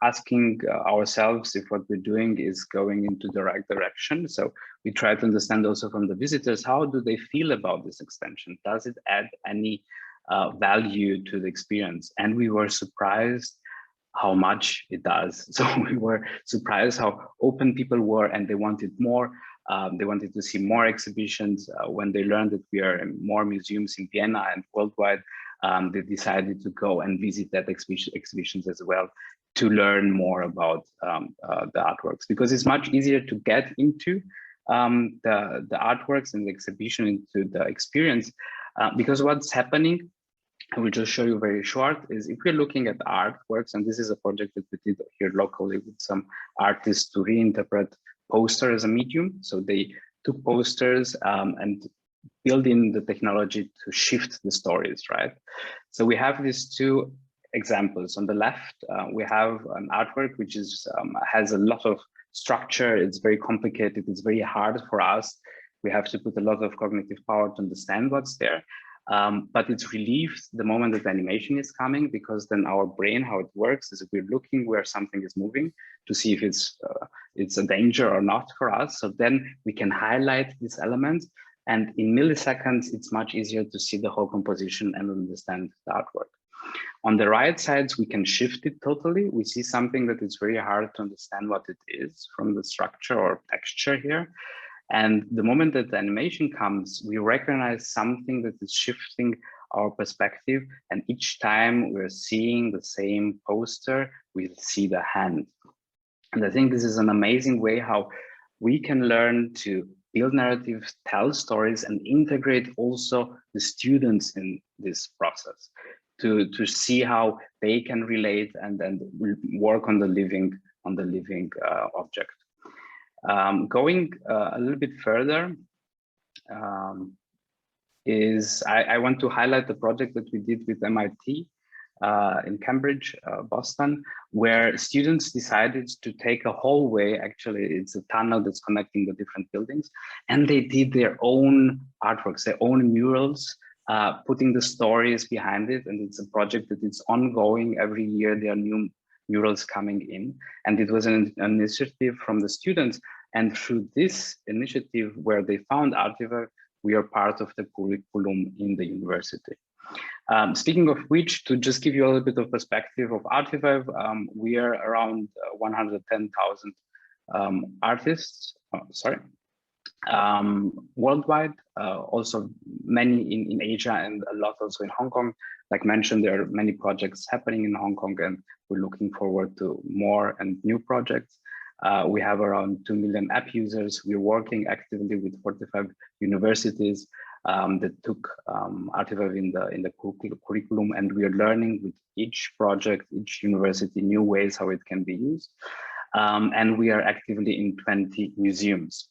asking ourselves if what we're doing is going into the right direction. So we try to understand also from the visitors, how do they feel about this extension? Does it add any value to the experience? And we were surprised how much it does. So we were surprised how open people were, and they wanted more. They wanted to see more exhibitions. When they learned that we are in more museums in Vienna and worldwide, they decided to go and visit that exhibitions as well to learn more about the artworks, because it's much easier to get into the artworks and the exhibition, into the experience, because what's happening, I will just show you very short, is if we're looking at artworks, and this is a project that we did here locally with some artists to reinterpret poster as a medium. So they took posters and build in the technology to shift the stories, right? So we have these two examples. On the left, we have an artwork which is has a lot of structure. It's very complicated. It's very hard for us. We have to put a lot of cognitive power to understand what's there. But it's relieved the moment that the animation is coming, because then our brain, how it works is we're looking where something is moving to see if it's a danger or not for us. So then we can highlight these elements, and in milliseconds, it's much easier to see the whole composition and understand the artwork. On the right sides, we can shift it totally. We see something that is very hard to understand what it is from the structure or texture here. And the moment that the animation comes, we recognize something that is shifting our perspective. And each time we're seeing the same poster, we'll see the hand. And I think this is an amazing way how we can learn to build narratives, tell stories, and integrate also the students in this process to see how they can relate and then work on the living object. Going a little bit further, I want to highlight the project that we did with MIT in Cambridge, Boston, where students decided to take a hallway. Actually, it's a tunnel that's connecting the different buildings, and they did their own artworks, their own murals, putting the stories behind it. And it's a project that is ongoing. Every year there are new murals coming in, and it was an initiative from the students. And through this initiative, where they found Artivive, we are part of the curriculum in the university. Speaking of which, to just give you a little bit of perspective of Artivive, we are around 110,000 artists, worldwide, also many in Asia and a lot also in Hong Kong. Like mentioned, there are many projects happening in Hong Kong, and we're looking forward to more and new projects. We have around 2 million app users. We're working actively with 45 universities that took Artivive in the curriculum, and we are learning with each project, each university, new ways how it can be used. And we are actively in 20 museums.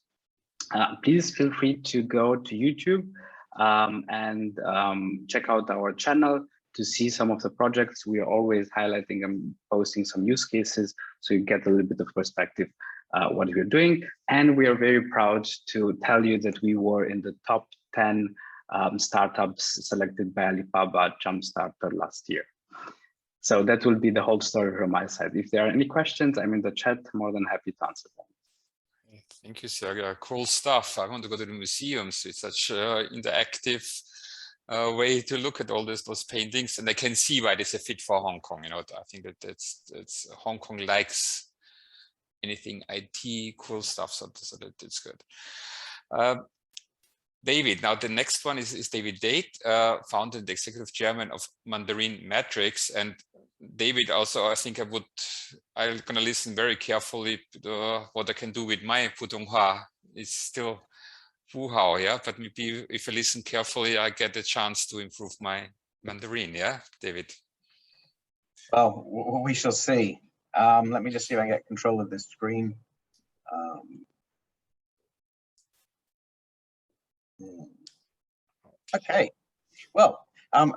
Please feel free to go to YouTube and check out our channel to see some of the projects. We are always highlighting and posting some use cases, so you get a little bit of perspective what we're doing. And we are very proud to tell you that we were in the top 10 startups selected by Alibaba Jumpstarter last year. So that will be the whole story from my side. If there are any questions, I'm in the chat, more than happy to answer them. Thank you, Sergiu. Cool stuff. I want to go to the museums. It's such an interactive way to look at all those paintings, and I can see why this is a fit for Hong Kong. You know, I think that it's Hong Kong likes anything IT, cool stuff, so that it's good. David, now the next one is David Tait, founder and executive chairman of Mandarin Metrics. And David, also, I think I'm going to listen very carefully to what I can do with my Putonghua. It's still Wuhao, yeah, but maybe if I listen carefully, I get a chance to improve my Mandarin, yeah, David? Well, we shall see. Let me just see if I can get control of this screen. Okay. Well,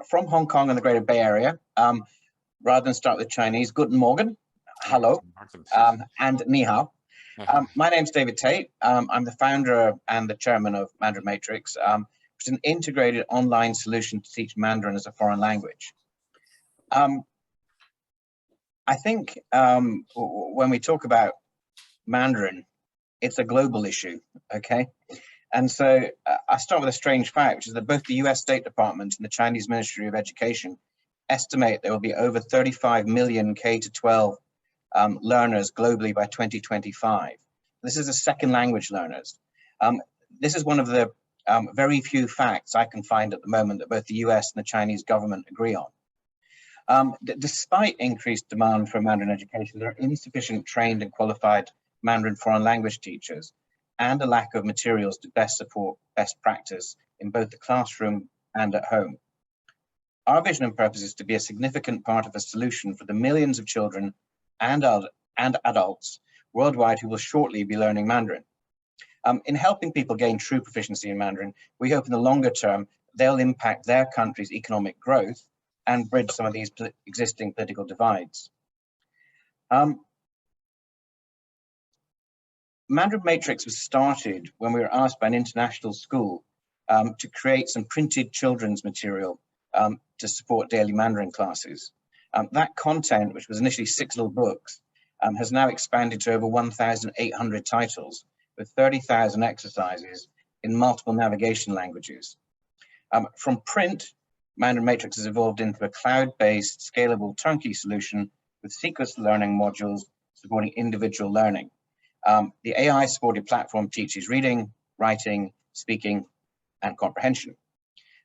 from Hong Kong and the Greater Bay Area, rather than start with Chinese, Guten Morgen, hello, and Ni Hao. My name's David Tait. I'm the founder and the chairman of Mandarin Matrix, which is an integrated online solution to teach Mandarin as a foreign language. I think when we talk about Mandarin, it's a global issue, okay? And so I start with a strange fact, which is that both the US State Department and the Chinese Ministry of Education estimate there will be over 35 million K-12 learners globally by 2025. This is the second language learners. This is one of the very few facts I can find at the moment that both the US and the Chinese government agree on. Despite increased demand for Mandarin education, there are insufficient trained and qualified Mandarin foreign language teachers and a lack of materials to best support best practice in both the classroom and at home. Our vision and purpose is to be a significant part of a solution for the millions of children and adults worldwide who will shortly be learning Mandarin. In helping people gain true proficiency in Mandarin, we hope in the longer term, they'll impact their country's economic growth and bridge some of these existing political divides. Mandarin Matrix was started when we were asked by an international school to create some printed children's material to support daily Mandarin classes. That content, which was initially 6 little books, has now expanded to over 1,800 titles with 30,000 exercises in multiple navigation languages. From print, Mandarin Matrix has evolved into a cloud-based, scalable, turnkey solution with sequence learning modules supporting individual learning. The AI-supported platform teaches reading, writing, speaking, and comprehension.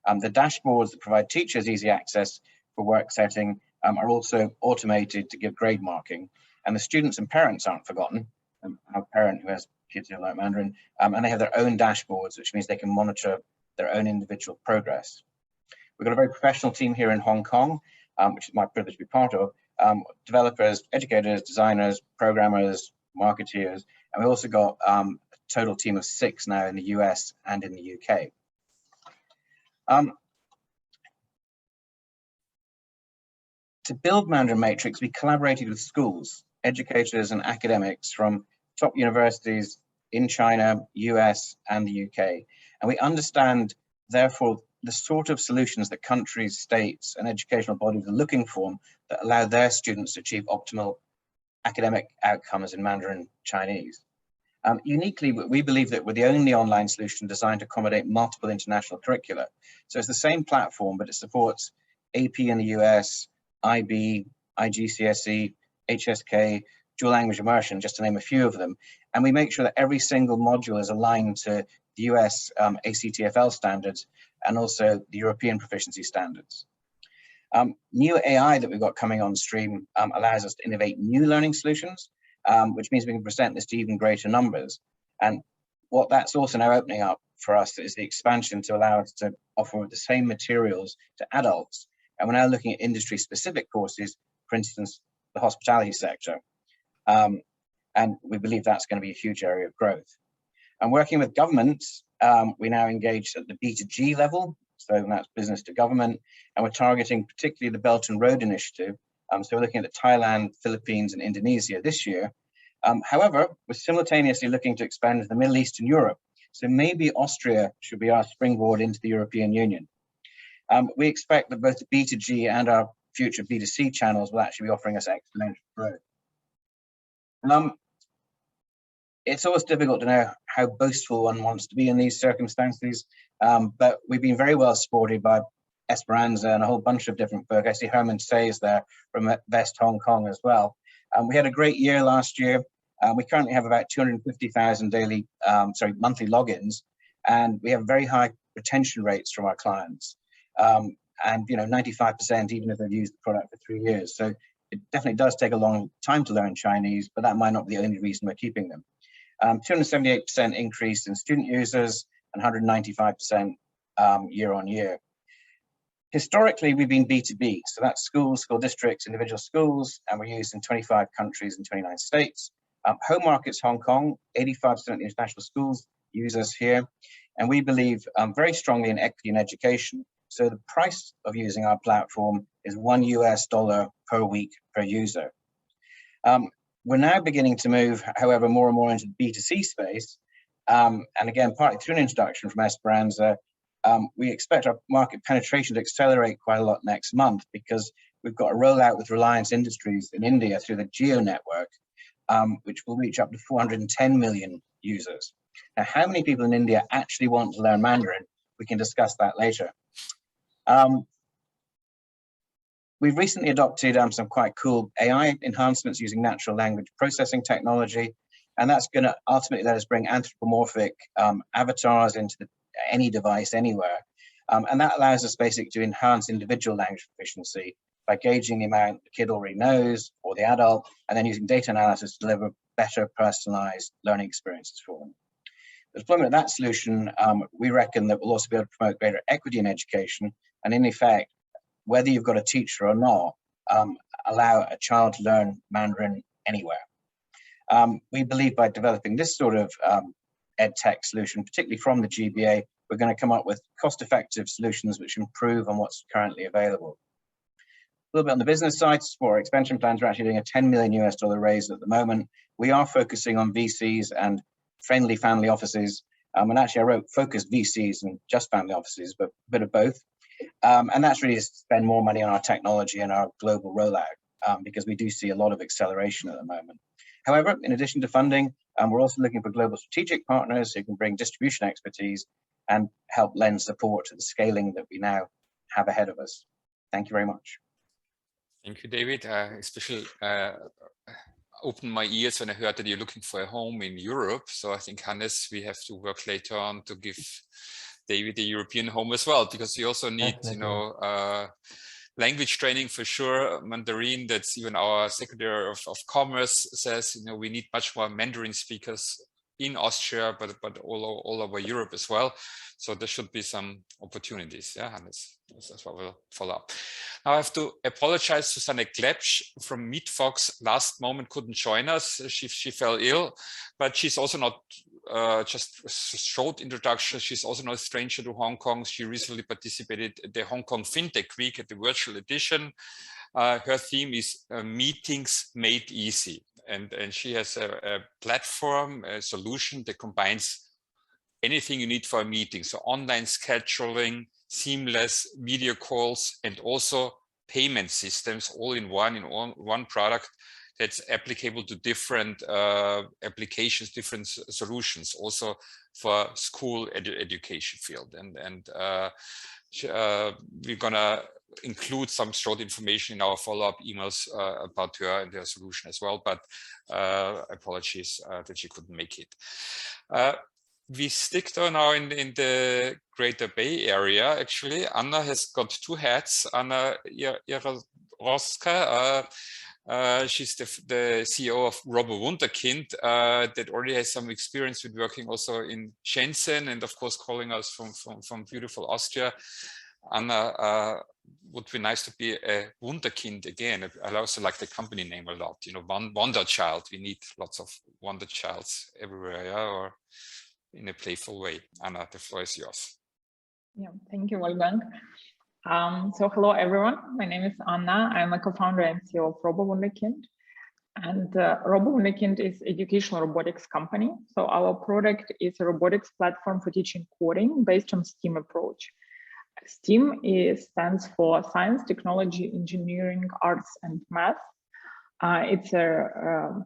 The dashboards that provide teachers easy access for work setting are also automated to give grade marking. And the students and parents aren't forgotten. I have a parent who has kids who learn Mandarin, and they have their own dashboards, which means they can monitor their own individual progress. We've got a very professional team here in Hong Kong, which is my privilege to be part of, developers, educators, designers, programmers, marketeers, and we've also got a total team of 6 now in the US and in the UK. To build Mandarin Matrix, we collaborated with schools, educators, and academics from top universities in China, US, and the UK. And we understand, therefore, the sort of solutions that countries, states, and educational bodies are looking for that allow their students to achieve optimal academic outcomes in Mandarin Chinese. Uniquely, we believe that we're the only online solution designed to accommodate multiple international curricula. So it's the same platform, but it supports AP in the US, IB, IGCSE, HSK, dual language immersion, just to name a few of them. And we make sure that every single module is aligned to the US ACTFL standards and also the European proficiency standards. New AI that we've got coming on stream allows us to innovate new learning solutions, which means we can present this to even greater numbers. And what that's also now opening up for us is the expansion to allow us to offer the same materials to adults. And we're now looking at industry-specific courses, for instance, the hospitality sector. And we believe that's going to be a huge area of growth. And working with governments, we now engage at the B2G level, so that's business to government, and we're targeting particularly the Belt and Road Initiative. So we're looking at Thailand, Philippines, and Indonesia this year. However, we're simultaneously looking to expand to the Middle East and Europe. So maybe Austria should be our springboard into the European Union. We expect that both the B2G and our future B2C channels will actually be offering us exponential growth. It's always difficult to know how boastful one wants to be in these circumstances, but we've been very well supported by Esperanza and a whole bunch of different folk. I see Herman is there from InvestHK Hong Kong as well. We had a great year last year. We currently have about 250,000 monthly logins, and we have very high retention rates from our clients. And 95% even if they've used the product for 3 years. So it definitely does take a long time to learn Chinese, but that might not be the only reason we're keeping them. 278% increase in student users and 195% year on year. Historically, we've been B2B, so that's schools, school districts, individual schools, and we're used in 25 countries and 29 states. Home market's Hong Kong, 85% of the international schools use us here, and we believe very strongly in equity in education. So the price of using our platform is $1 US per week per user. We're now beginning to move, however, more and more into the B2C space, and again, partly through an introduction from Esperanza. We expect our market penetration to accelerate quite a lot next month because we've got a rollout with Reliance Industries in India through the Geo network, which will reach up to 410 million users. Now, how many people in India actually want to learn Mandarin? We can discuss that later. We've recently adopted some quite cool AI enhancements using natural language processing technology, and that's going to ultimately let us bring anthropomorphic avatars into any device anywhere. And that allows us basically to enhance individual language proficiency by gauging the amount the kid already knows or the adult, and then using data analysis to deliver better personalized learning experiences for them. The deployment of that solution, we reckon that we'll also be able to promote greater equity in education, and in effect, whether you've got a teacher or not, allow a child to learn Mandarin anywhere. We believe by developing this sort of EdTech solution, particularly from the GBA, we're going to come up with cost-effective solutions which improve on what's currently available. A little bit on the business side, for our expansion plans, we're actually doing a $10 million US raise at the moment. We are focusing on VCs and friendly family offices. And actually I wrote focus VCs and just family offices, but a bit of both. And that's really to spend more money on our technology and our global rollout, because we do see a lot of acceleration at the moment. However, in addition to funding, we're also looking for global strategic partners who can bring distribution expertise and help lend support to the scaling that we now have ahead of us. Thank you very much. Thank you, David. Especially opened my ears when I heard that you're looking for a home in Europe. So I think, Hannes, we have to work later on to give David a European home as well, because you also need, you know, language training for sure. Mandarin, that's even our Secretary of Commerce says, you know, we need much more Mandarin speakers in Austria, but all over Europe as well. So there should be some opportunities. Yeah, Hannes, that's what we'll follow up. Now I have to apologize. Susanne Klepsch from MeetFox last moment couldn't join us. She fell ill, but she's also not just a short introduction. She's also not a stranger to Hong Kong. She recently participated at the Hong Kong FinTech Week at the virtual edition. Her theme is meetings made easy. And she has a platform, a solution that combines anything you need for a meeting. So online scheduling, seamless video calls, and also payment systems all in one product that's applicable to different applications, different solutions, also for school education field. And we're gonna include some short information in our follow-up emails about her and her solution as well, but apologies that she couldn't make it. We stick to now in the Greater Bay Area. Actually, Anna has got two hats. Anna Iarotska, she's the CEO of Robo Wunderkind, that already has some experience with working also in Shenzhen, and of course calling us from beautiful Austria. Anna, would be nice to be a Wunderkind again. I also like the company name a lot. You know, Wonder Child. We need lots of Wonder Childs everywhere, yeah, or in a playful way. Anna, the floor is yours. Yeah, thank you, Wolfgang. So hello, everyone. My name is Anna. I'm a co-founder and CEO of Robo Wunderkind. And Robo Wunderkind is an educational robotics company. So our product is a robotics platform for teaching coding based on STEAM approach. STEAM stands for Science, Technology, Engineering, Arts, and Math. It's an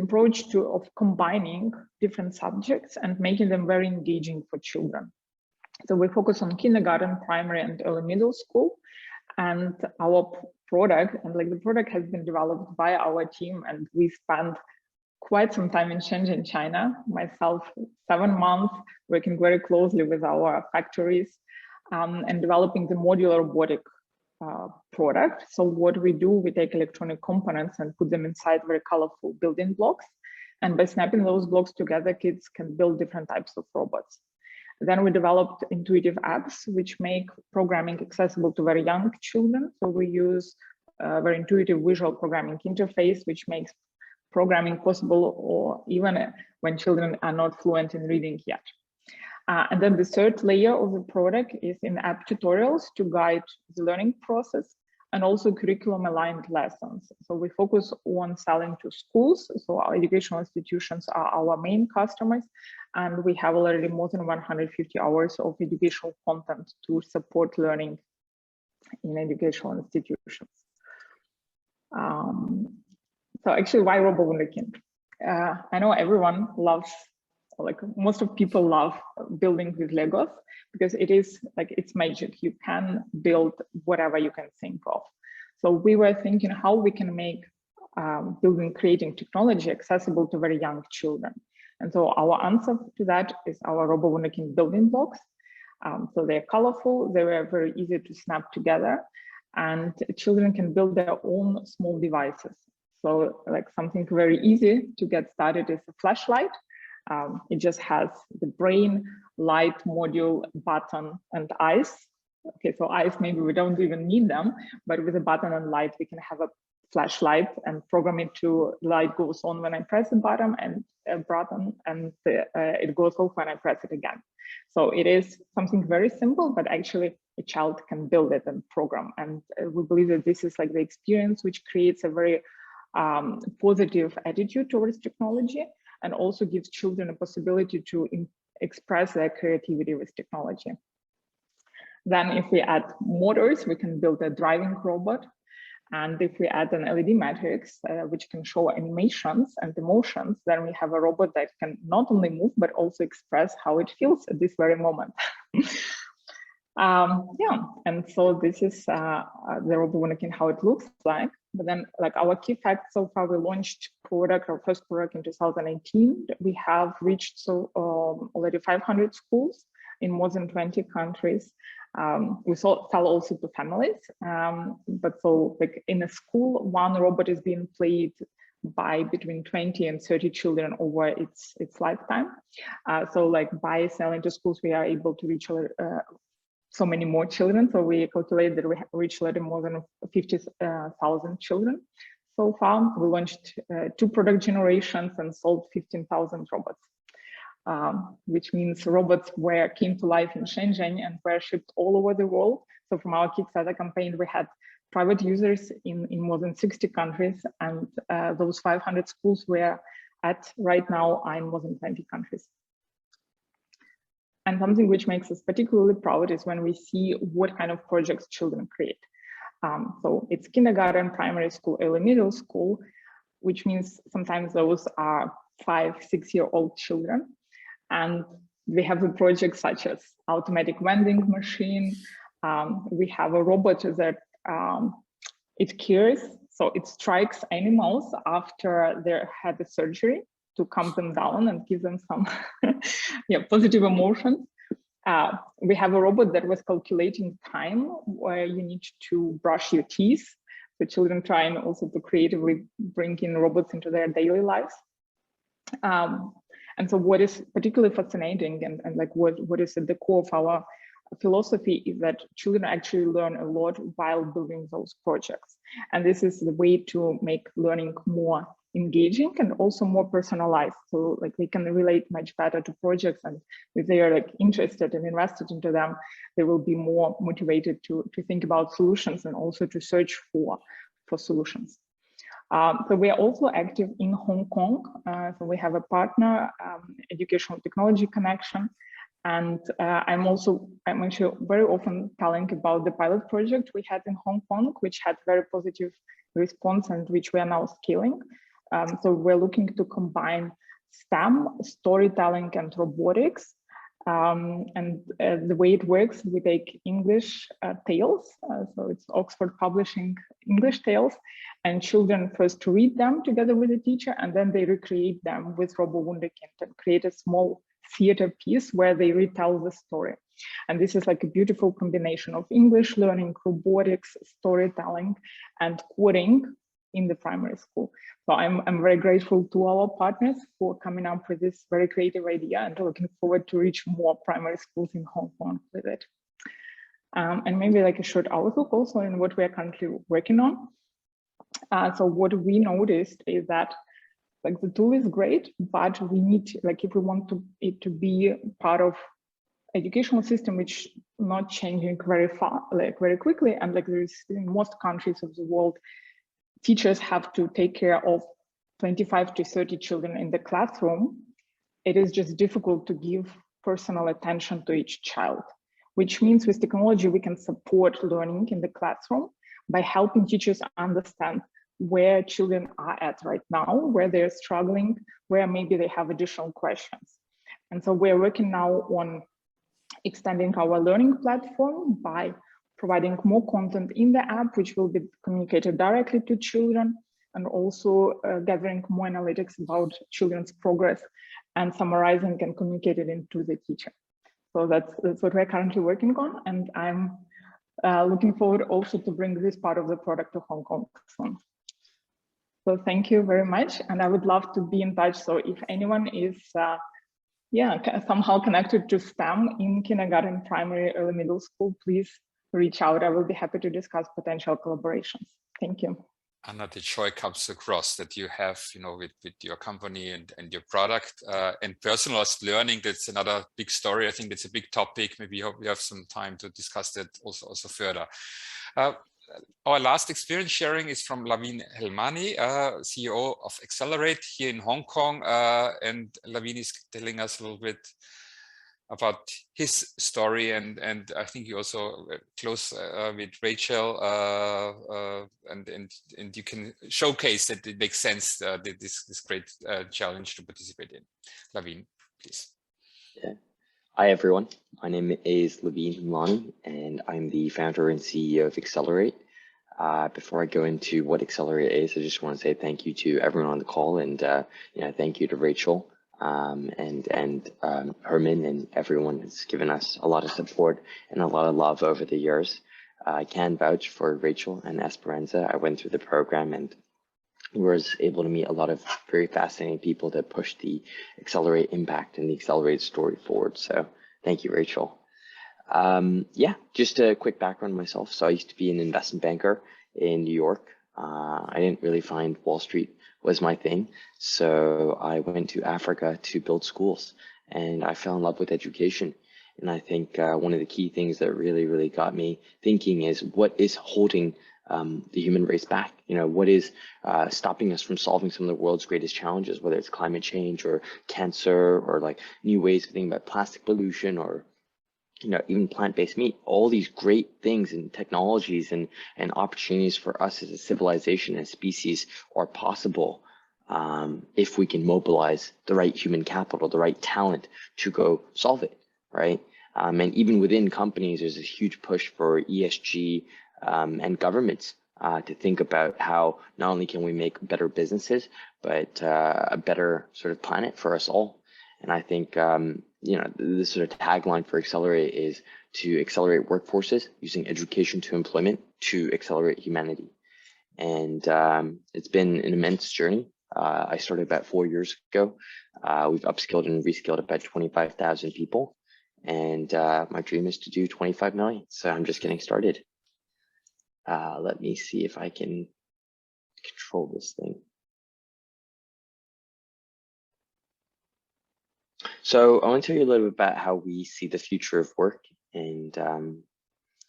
approach of combining different subjects and making them very engaging for children. So we focus on kindergarten, primary, and early middle school. And our product, the product has been developed by our team, and we spent quite some time in Shenzhen, China. Myself, 7 months, working very closely with our factories. And developing the modular robotic product. So what we do, we take electronic components and put them inside very colorful building blocks. And by snapping those blocks together, kids can build different types of robots. Then we developed intuitive apps which make programming accessible to very young children. So we use a very intuitive visual programming interface, which makes programming possible, or even when children are not fluent in reading yet. And then the third layer of the product is in-app tutorials to guide the learning process, and also curriculum-aligned lessons. So we focus on selling to schools. So our educational institutions are our main customers, and we have already more than 150 hours of educational content to support learning in educational institutions. So actually, why Robo Wunderkind? I know everyone loves, like most of people love building with Legos, because it is like, it's magic. You can build whatever you can think of. So we were thinking how we can make creating technology accessible to very young children. And so our answer to that is our Robo Wunderkind building blocks. So they're colorful, they were very easy to snap together, and children can build their own small devices. So like something very easy to get started is a flashlight. It just has the brain, light module, button, and eyes. Okay, so eyes, maybe we don't even need them, but with a button and light, we can have a flashlight and program it to light goes on when I press the button, and it goes off when I press it again. So it is something very simple, but actually a child can build it and program. And we believe that this is like the experience which creates a very positive attitude towards technology, and also gives children a possibility to express their creativity with technology. Then if we add motors, we can build a driving robot. And if we add an LED matrix, which can show animations and emotions, then we have a robot that can not only move, but also express how it feels at this very moment. Yeah, and so this is the Robo Wunderkind, how it looks like. But then, like our key facts so far, we launched our first product in 2018. We have reached already 500 schools in more than 20 countries. We sell also to families, but so like in a school, one robot is being played by between 20 and 30 children over its lifetime. So like by selling to schools, we are able to reach so many more children. So we calculate that we reached more than 50,000 children. So far, we launched 2 product generations and sold 15,000 robots, which means robots came to life in Shenzhen and were shipped all over the world. So from our Kickstarter campaign, we had private users in more than 60 countries, and those 500 schools we're at right now are in more than 20 countries. And something which makes us particularly proud is when we see what kind of projects children create. So it's kindergarten, primary school, early middle school, which means sometimes those are 5-, 6-year-old children. And we have a project such as automatic vending machine. We have a robot that it cares, so it strikes animals after they had the surgery to calm them down and give them some positive emotions. We have a robot that was calculating time where you need to brush your teeth. The children trying also to creatively bring in robots into their daily lives. And so what is particularly fascinating and like what is at the core of our philosophy is that children actually learn a lot while building those projects. And this is the way to make learning more engaging and also more personalized. So like they can relate much better to projects, and if they are like interested and invested into them, they will be more motivated to think about solutions and also to search for solutions. So we are also active in Hong Kong. So we have a partner, Educational Technology Connection. And I'm actually very often telling about the pilot project we had in Hong Kong, which had very positive response and which we are now scaling. So we're looking to combine STEM, storytelling, and robotics. And the way it works, we take English tales. So it's Oxford Publishing English tales, and children first read them together with the teacher, and then they recreate them with Robo Wunderkind and create a small theater piece where they retell the story. And this is like a beautiful combination of English learning, robotics, storytelling, and coding in the primary school. So I'm very grateful to our partners for coming up with this very creative idea, and looking forward to reach more primary schools in Hong Kong with it. And maybe like a short outlook also in what we are currently working on. So what we noticed is that like the tool is great, but we need, like, if we want it to be part of educational system, which not changing very far, like very quickly, and like there's in most countries of the world, teachers have to take care of 25 to 30 children in the classroom. It is just difficult to give personal attention to each child, which means with technology, we can support learning in the classroom by helping teachers understand where children are at right now, where they're struggling, where maybe they have additional questions. And so we're working now on extending our learning platform by providing more content in the app, which will be communicated directly to children, and also gathering more analytics about children's progress and summarizing and communicating into the teacher. So that's what we're currently working on. And I'm looking forward also to bring this part of the product to Hong Kong soon. So thank you very much. And I would love to be in touch. So if anyone is somehow connected to STEM in kindergarten, primary, early middle school, please reach out. I will be happy to discuss potential collaborations. Thank you. Anna, the joy comes across that you have, with your company and your product, and personalized learning. That's another big story. I think that's a big topic. Maybe we have some time to discuss that also further. Our last experience sharing is from Lavine Helmani, CEO of Xccelerate here in Hong Kong. And Lavine is telling us a little bit about his story, and I think you also close with Rachel, and you can showcase that it makes sense this great challenge to participate in. Lavine, please. Yeah. Hi everyone, my name is Lavine Helmani, and I'm the founder and CEO of Xccelerate. Before I go into what Xccelerate is, I just want to say thank you to everyone on the call, and thank you to Rachel. And Herman and everyone has given us a lot of support and a lot of love over the years. I can vouch for Rachel and Esperanza. I went through the program and was able to meet a lot of very fascinating people that push the Xccelerate impact and the Xccelerate story forward. So thank you, Rachel. Just a quick background on myself. So I used to be an investment banker in New York. I didn't really find Wall Street was my thing. So I went to Africa to build schools, and I fell in love with education. And I think one of the key things that really got me thinking is what is holding the human race back? What is stopping us from solving some of the world's greatest challenges, whether it's climate change or cancer, or like new ways of thinking about plastic pollution, or even plant-based meat. All these great things and technologies and opportunities for us as a civilization, as a species, are possible if we can mobilize the right human capital, the right talent to go solve it, right? And even within companies, there's a huge push for ESG and governments to think about how not only can we make better businesses, but a better sort of planet for us all. And I think, the sort of tagline for Xccelerate is to accelerate workforces using education to employment to accelerate humanity. And it's been an immense journey. I started about 4 years ago. We've upskilled and reskilled about 25,000 people. And my dream is to do 25 million. So I'm just getting started. Let me see if I can control this thing. So I want to tell you a little bit about how we see the future of work, and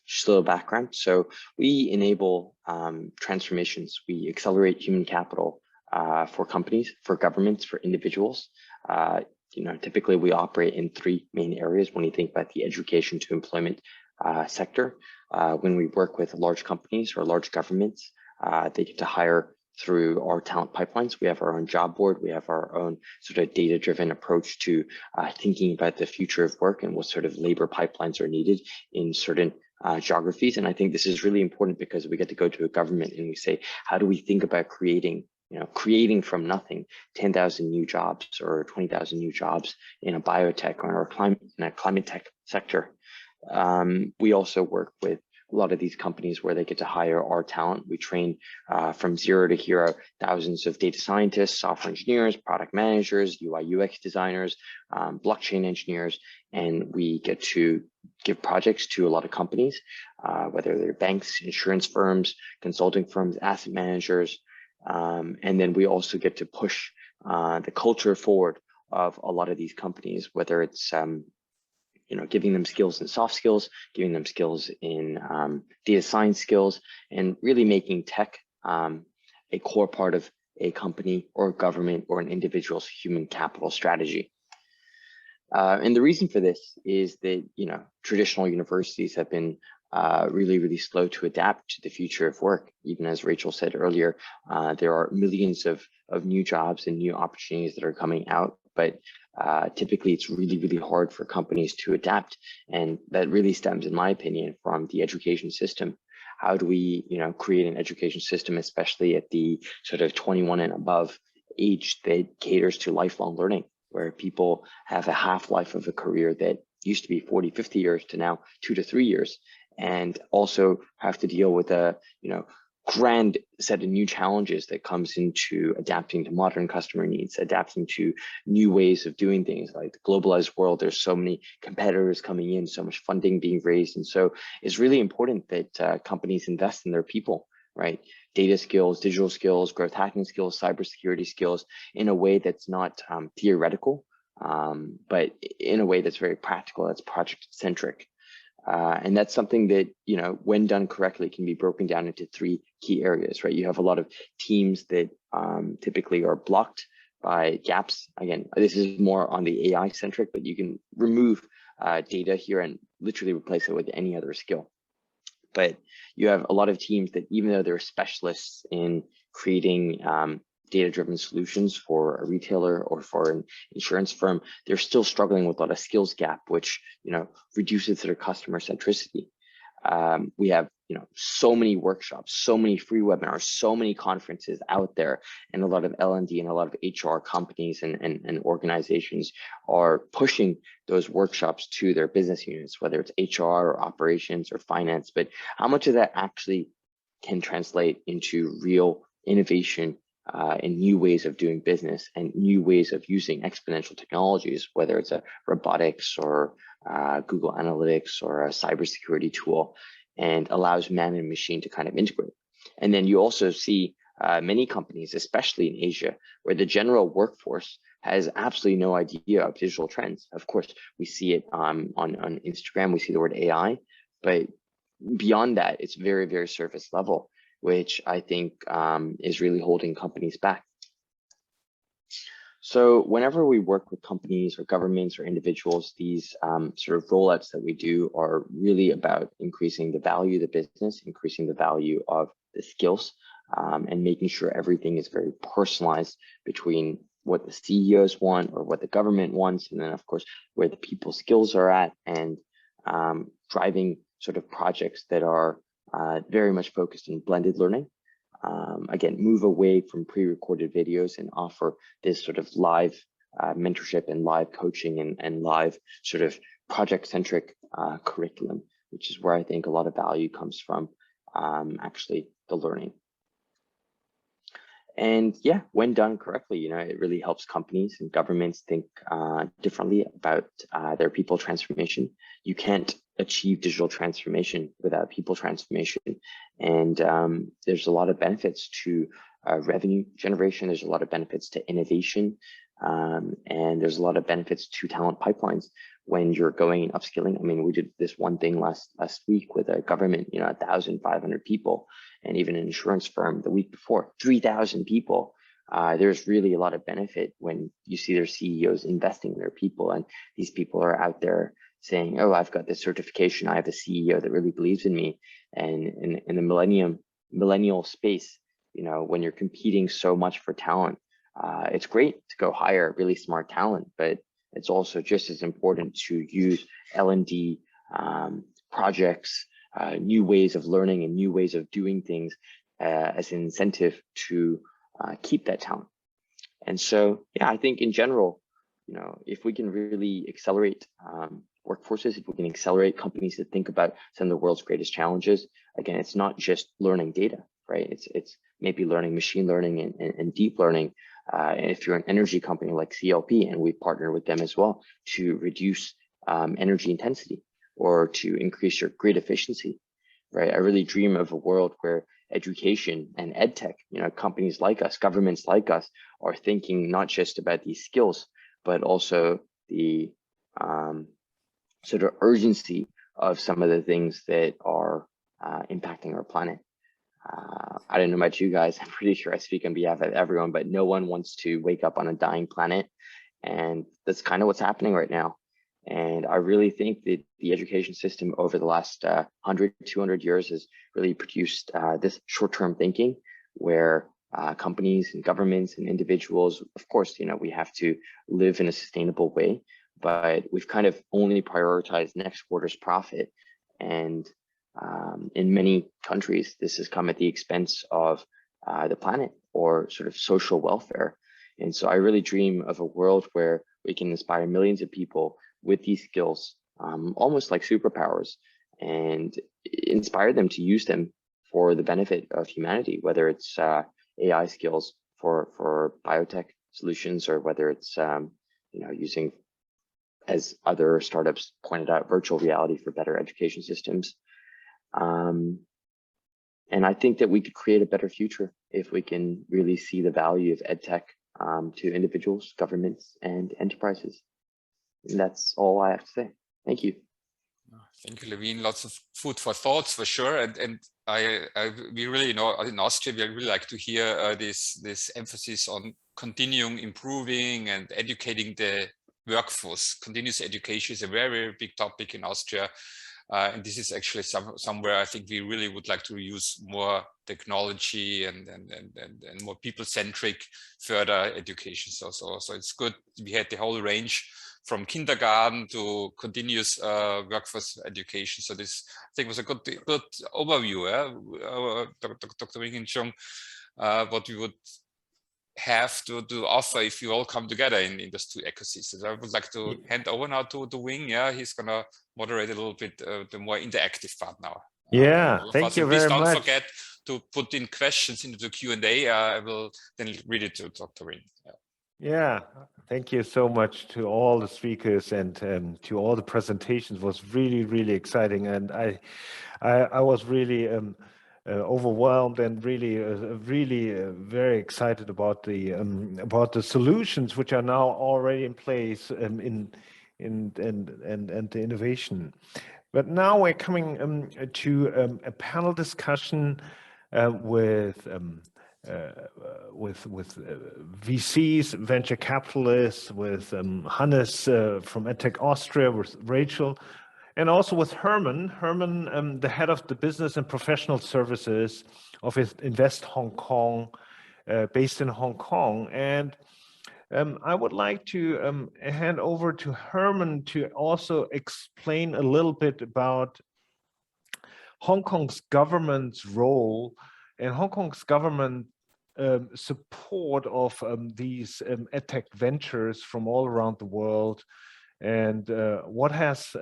just a little background. So we enable transformations. We accelerate human capital for companies, for governments, for individuals. Typically we operate in 3 main areas when you think about the education to employment sector. When we work with large companies or large governments, they get to hire through our talent pipelines. We have our own job board. We have our own sort of data-driven approach to thinking about the future of work and what sort of labor pipelines are needed in certain geographies. And I think this is really important because we get to go to a government and we say, how do we think about creating from nothing 10,000 new jobs or 20,000 new jobs in a biotech or in a climate tech sector. We also work with lot of these companies where they get to hire our talent. We train from zero to hero thousands of data scientists, software engineers, product managers, UI UX designers, blockchain engineers, and we get to give projects to a lot of companies, whether they're banks, insurance firms, consulting firms, asset managers, and then we also get to push the culture forward of a lot of these companies, whether it's giving them skills in soft skills, giving them skills in data science skills, and really making tech a core part of a company or government or an individual's human capital strategy. And the reason for this is that, traditional universities have been really slow to adapt to the future of work. Even as Rachel said earlier, there are millions of new jobs and new opportunities that are coming out, but typically it's really hard for companies to adapt. And that really stems, in my opinion, from the education system. How do we, create an education system, especially at the sort of 21 and above age, that caters to lifelong learning, where people have a half-life of a career that used to be 40, 50 years to now 2 to 3 years, and also have to deal with a, grand set of new challenges that comes into adapting to modern customer needs, adapting to new ways of doing things. Like the globalized world, there's so many competitors coming in, so much funding being raised. And so it's really important that companies invest in their people, right? Data skills, digital skills, growth hacking skills, cybersecurity skills, in a way that's not theoretical, but in a way that's very practical, that's project centric. And that's something that, when done correctly, can be broken down into 3 key areas, right? You have a lot of teams that typically are blocked by gaps. Again, this is more on the AI centric, but you can remove data here and literally replace it with any other skill. But you have a lot of teams that, even though they're specialists in creating data-driven solutions for a retailer or for an insurance firm, they're still struggling with a lot of skills gap, which reduces their customer centricity. We have so many workshops, so many free webinars, so many conferences out there, and a lot of L&D and a lot of HR companies and organizations are pushing those workshops to their business units, whether it's HR or operations or finance. But how much of that actually can translate into real innovation and new ways of doing business and new ways of using exponential technologies, whether it's a robotics or Google Analytics or a cybersecurity tool, and allows man and machine to kind of integrate. And then you also see many companies, especially in Asia, where the general workforce has absolutely no idea of digital trends. Of course, we see it on Instagram, we see the word AI, but beyond that, it's very surface level, which I think is really holding companies back. So whenever we work with companies or governments or individuals, these sort of rollouts that we do are really about increasing the value of the business, increasing the value of the skills, and making sure everything is very personalized between what the CEOs want or what the government wants, and then of course where the people's skills are at, and driving sort of projects that are very much focused on blended learning. Again, move away from pre-recorded videos and offer this sort of live mentorship and live coaching and live sort of project-centric curriculum, which is where I think a lot of value comes from, actually the learning. And yeah, when done correctly, it really helps companies and governments think differently about their people transformation. You can't achieve digital transformation without people transformation. And there's a lot of benefits to revenue generation. There's a lot of benefits to innovation. And there's a lot of benefits to talent pipelines when you're going and upskilling. I mean, we did this one thing last week with a government, 1,500 people, and even an insurance firm the week before, 3,000 people. There's really a lot of benefit when you see their CEOs investing in their people, and these people are out there saying, oh, I've got this certification, I have a CEO that really believes in me. And in the millennial space, when you're competing so much for talent, it's great to go hire really smart talent, but it's also just as important to use L&D projects, new ways of learning and new ways of doing things as an incentive to keep that talent. And so, yeah, I think in general, if we can really accelerate workforces, if we can accelerate companies to think about some of the world's greatest challenges, again, it's not just learning data, right? It's maybe learning machine learning and deep learning. And if you're an energy company like CLP, and we partner with them as well to reduce energy intensity or to increase your grid efficiency, right? I really dream of a world where education and EdTech, companies like us, governments like us, are thinking not just about these skills, but also the sort of urgency of some of the things that are impacting our planet. I don't know about you guys, I'm pretty sure I speak on behalf of everyone, but no one wants to wake up on a dying planet. And that's kind of what's happening right now. And I really think that the education system over the last 100, 200 years has really produced this short-term thinking where companies and governments and individuals, of course, we have to live in a sustainable way, but we've kind of only prioritized next quarter's profit. And in many countries, this has come at the expense of the planet or sort of social welfare. And so I really dream of a world where we can inspire millions of people with these skills, almost like superpowers, and inspire them to use them for the benefit of humanity, whether it's AI skills for biotech solutions, or whether it's using, as other startups pointed out, virtual reality for better education systems. And I think that we could create a better future if we can really see the value of EdTech to individuals, governments, and enterprises. And that's all I have to say. Thank you. Thank you, Lavine. Lots of food for thoughts for sure. And we really in Austria, we really like to hear this emphasis on continuing improving and educating the workforce. Continuous education is a very, very big topic in Austria. And this is actually somewhere I think we really would like to use more technology and more people-centric further education. So it's good. We had the whole range from kindergarten to continuous workforce education. So this, I think, was a good overview, Dr. Winghin, Chung, what we would have to offer if you all come together in those two ecosystems. I would like to hand over now to Wing. Yeah, he's gonna moderate a little bit the more interactive part now. Yeah, thank you very much. Please don't forget to put in questions into the Q&A. I will then read it to Dr. Wing. Yeah, thank you so much to all the speakers and to all the presentations. It was really, really exciting, and I was really overwhelmed and really very excited about the solutions which are now already in place and the innovation. But now we're coming to a panel discussion with VCs, venture capitalists, with Hannes from EdTech Austria, with Rachel, and also with Herman. Herman, the head of the business and professional services of Invest Hong Kong, based in Hong Kong. And I would like to hand over to Herman to also explain a little bit about Hong Kong's government's role and Hong Kong's government support of these EdTech ventures from all around the world, and what's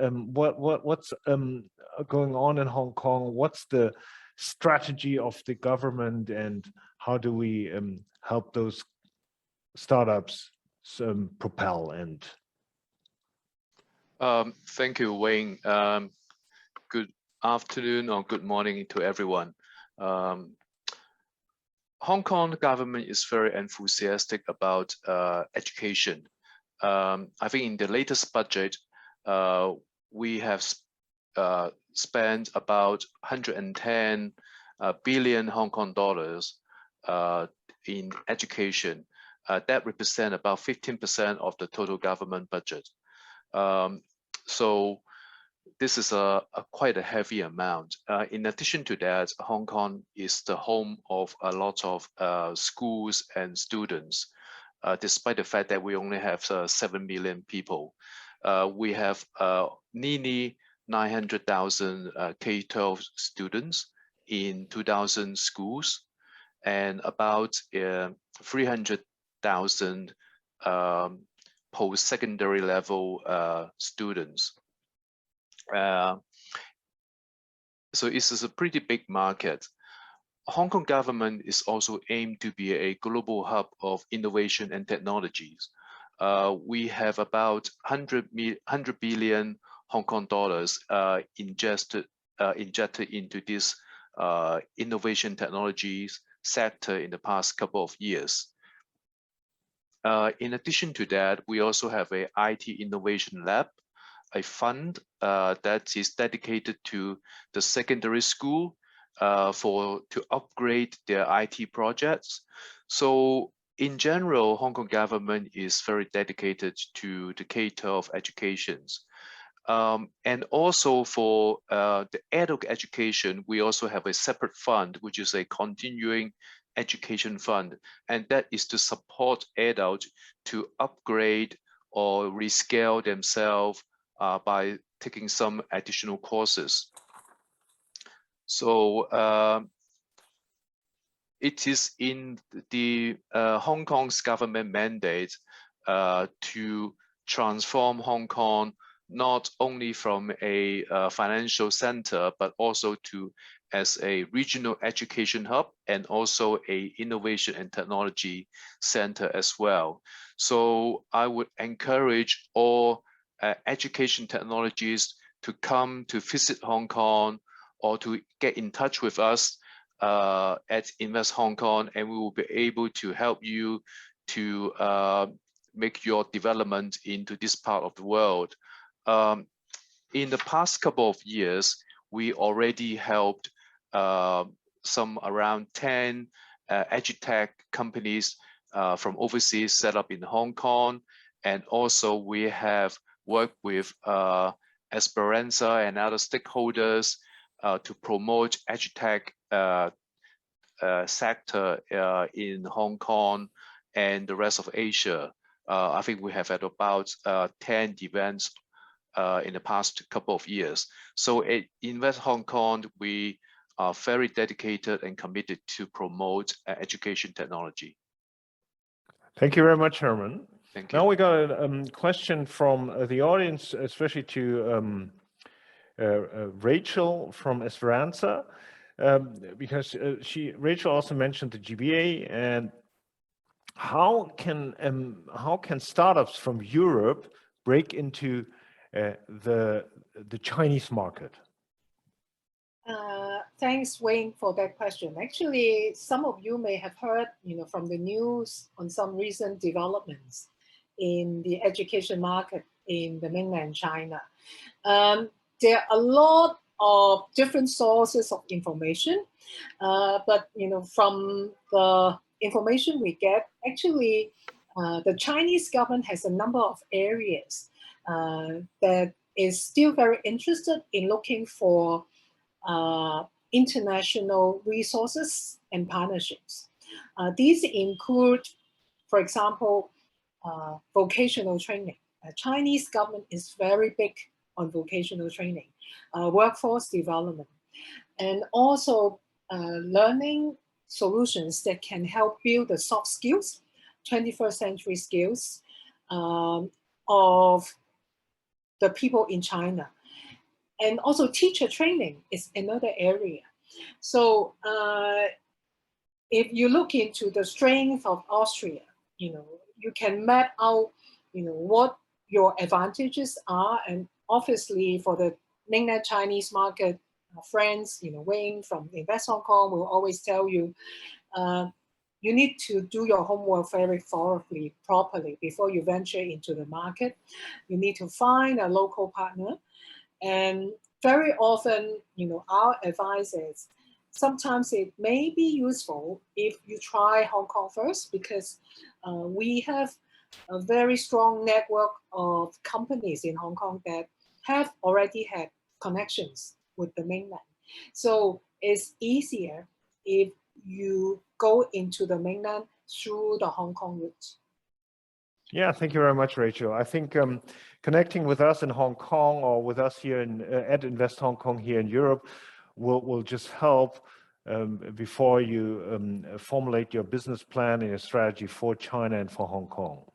going on in Hong Kong, what's the strategy of the government, and how do we help those startups propel and thank you, Wayne. Good afternoon or good morning to everyone. Hong Kong government is very enthusiastic about education. I think in the latest budget, we have spent about 110 billion Hong Kong dollars in education. That represents about 15% of the total government budget. So this is quite a heavy amount. In addition to that, Hong Kong is the home of a lot of schools and students. Despite the fact that we only have 7 million people, we have nearly 900,000 K-12 students in 2,000 schools, and about 300,000 post-secondary level students. So it's a pretty big market. Hong Kong government is also aimed to be a global hub of innovation and technologies. We have about 100 billion Hong Kong dollars injected into this innovation technologies sector in the past couple of years. In addition to that, we also have a IT innovation lab, a fund that is dedicated to the secondary school to upgrade their IT projects. So in general, Hong Kong government is very dedicated to the K-12 educations. And also for the adult education, we also have a separate fund, which is a continuing education fund. And that is to support adults to upgrade or rescale themselves by taking some additional courses. So it is in the Hong Kong's government mandate to transform Hong Kong not only from a financial center, but also as a regional education hub and also a innovation and technology center as well. So I would encourage all education technologies to come to visit Hong Kong or to get in touch with us at Invest Hong Kong, and we will be able to help you to make your development into this part of the world. In the past couple of years, we already helped some around 10 EdTech companies from overseas set up in Hong Kong. And also we have worked with Esperanza and other stakeholders to promote EdTech sector in Hong Kong and the rest of Asia. I think we have had about 10 events in the past couple of years. So at Invest Hong Kong, we are very dedicated and committed to promote education technology. Thank you very much, Herman. Thank you. Now we got a question from the audience, especially to Rachel from Esperanza, because Rachel also mentioned the GBA, and how can startups from Europe break into the Chinese market? Thanks, Wayne, for that question. Actually, some of you may have heard, from the news on some recent developments in the education market in the mainland China. There are a lot of different sources of information, but from the information we get, actually, the Chinese government has a number of areas that is still very interested in looking for international resources and partnerships. These include, for example, vocational training. Chinese government is very big on vocational training, workforce development, and also learning solutions that can help build the soft skills, 21st century skills of the people in China. And also teacher training is another area. So if you look into the strength of Austria, you can map out, what your advantages are. And obviously for the mainland Chinese market, friends, Wayne from Invest Hong Kong will always tell you, you need to do your homework very thoroughly, properly before you venture into the market. You need to find a local partner. And very often, our advice is sometimes it may be useful if you try Hong Kong first, because we have a very strong network of companies in Hong Kong that have already had connections with the mainland. So it's easier if you go into the mainland through the Hong Kong route. Yeah, thank you very much, Rachel. I think connecting with us in Hong Kong or with us here at Invest Hong Kong here in Europe will just help before you formulate your business plan and your strategy for China and for Hong Kong.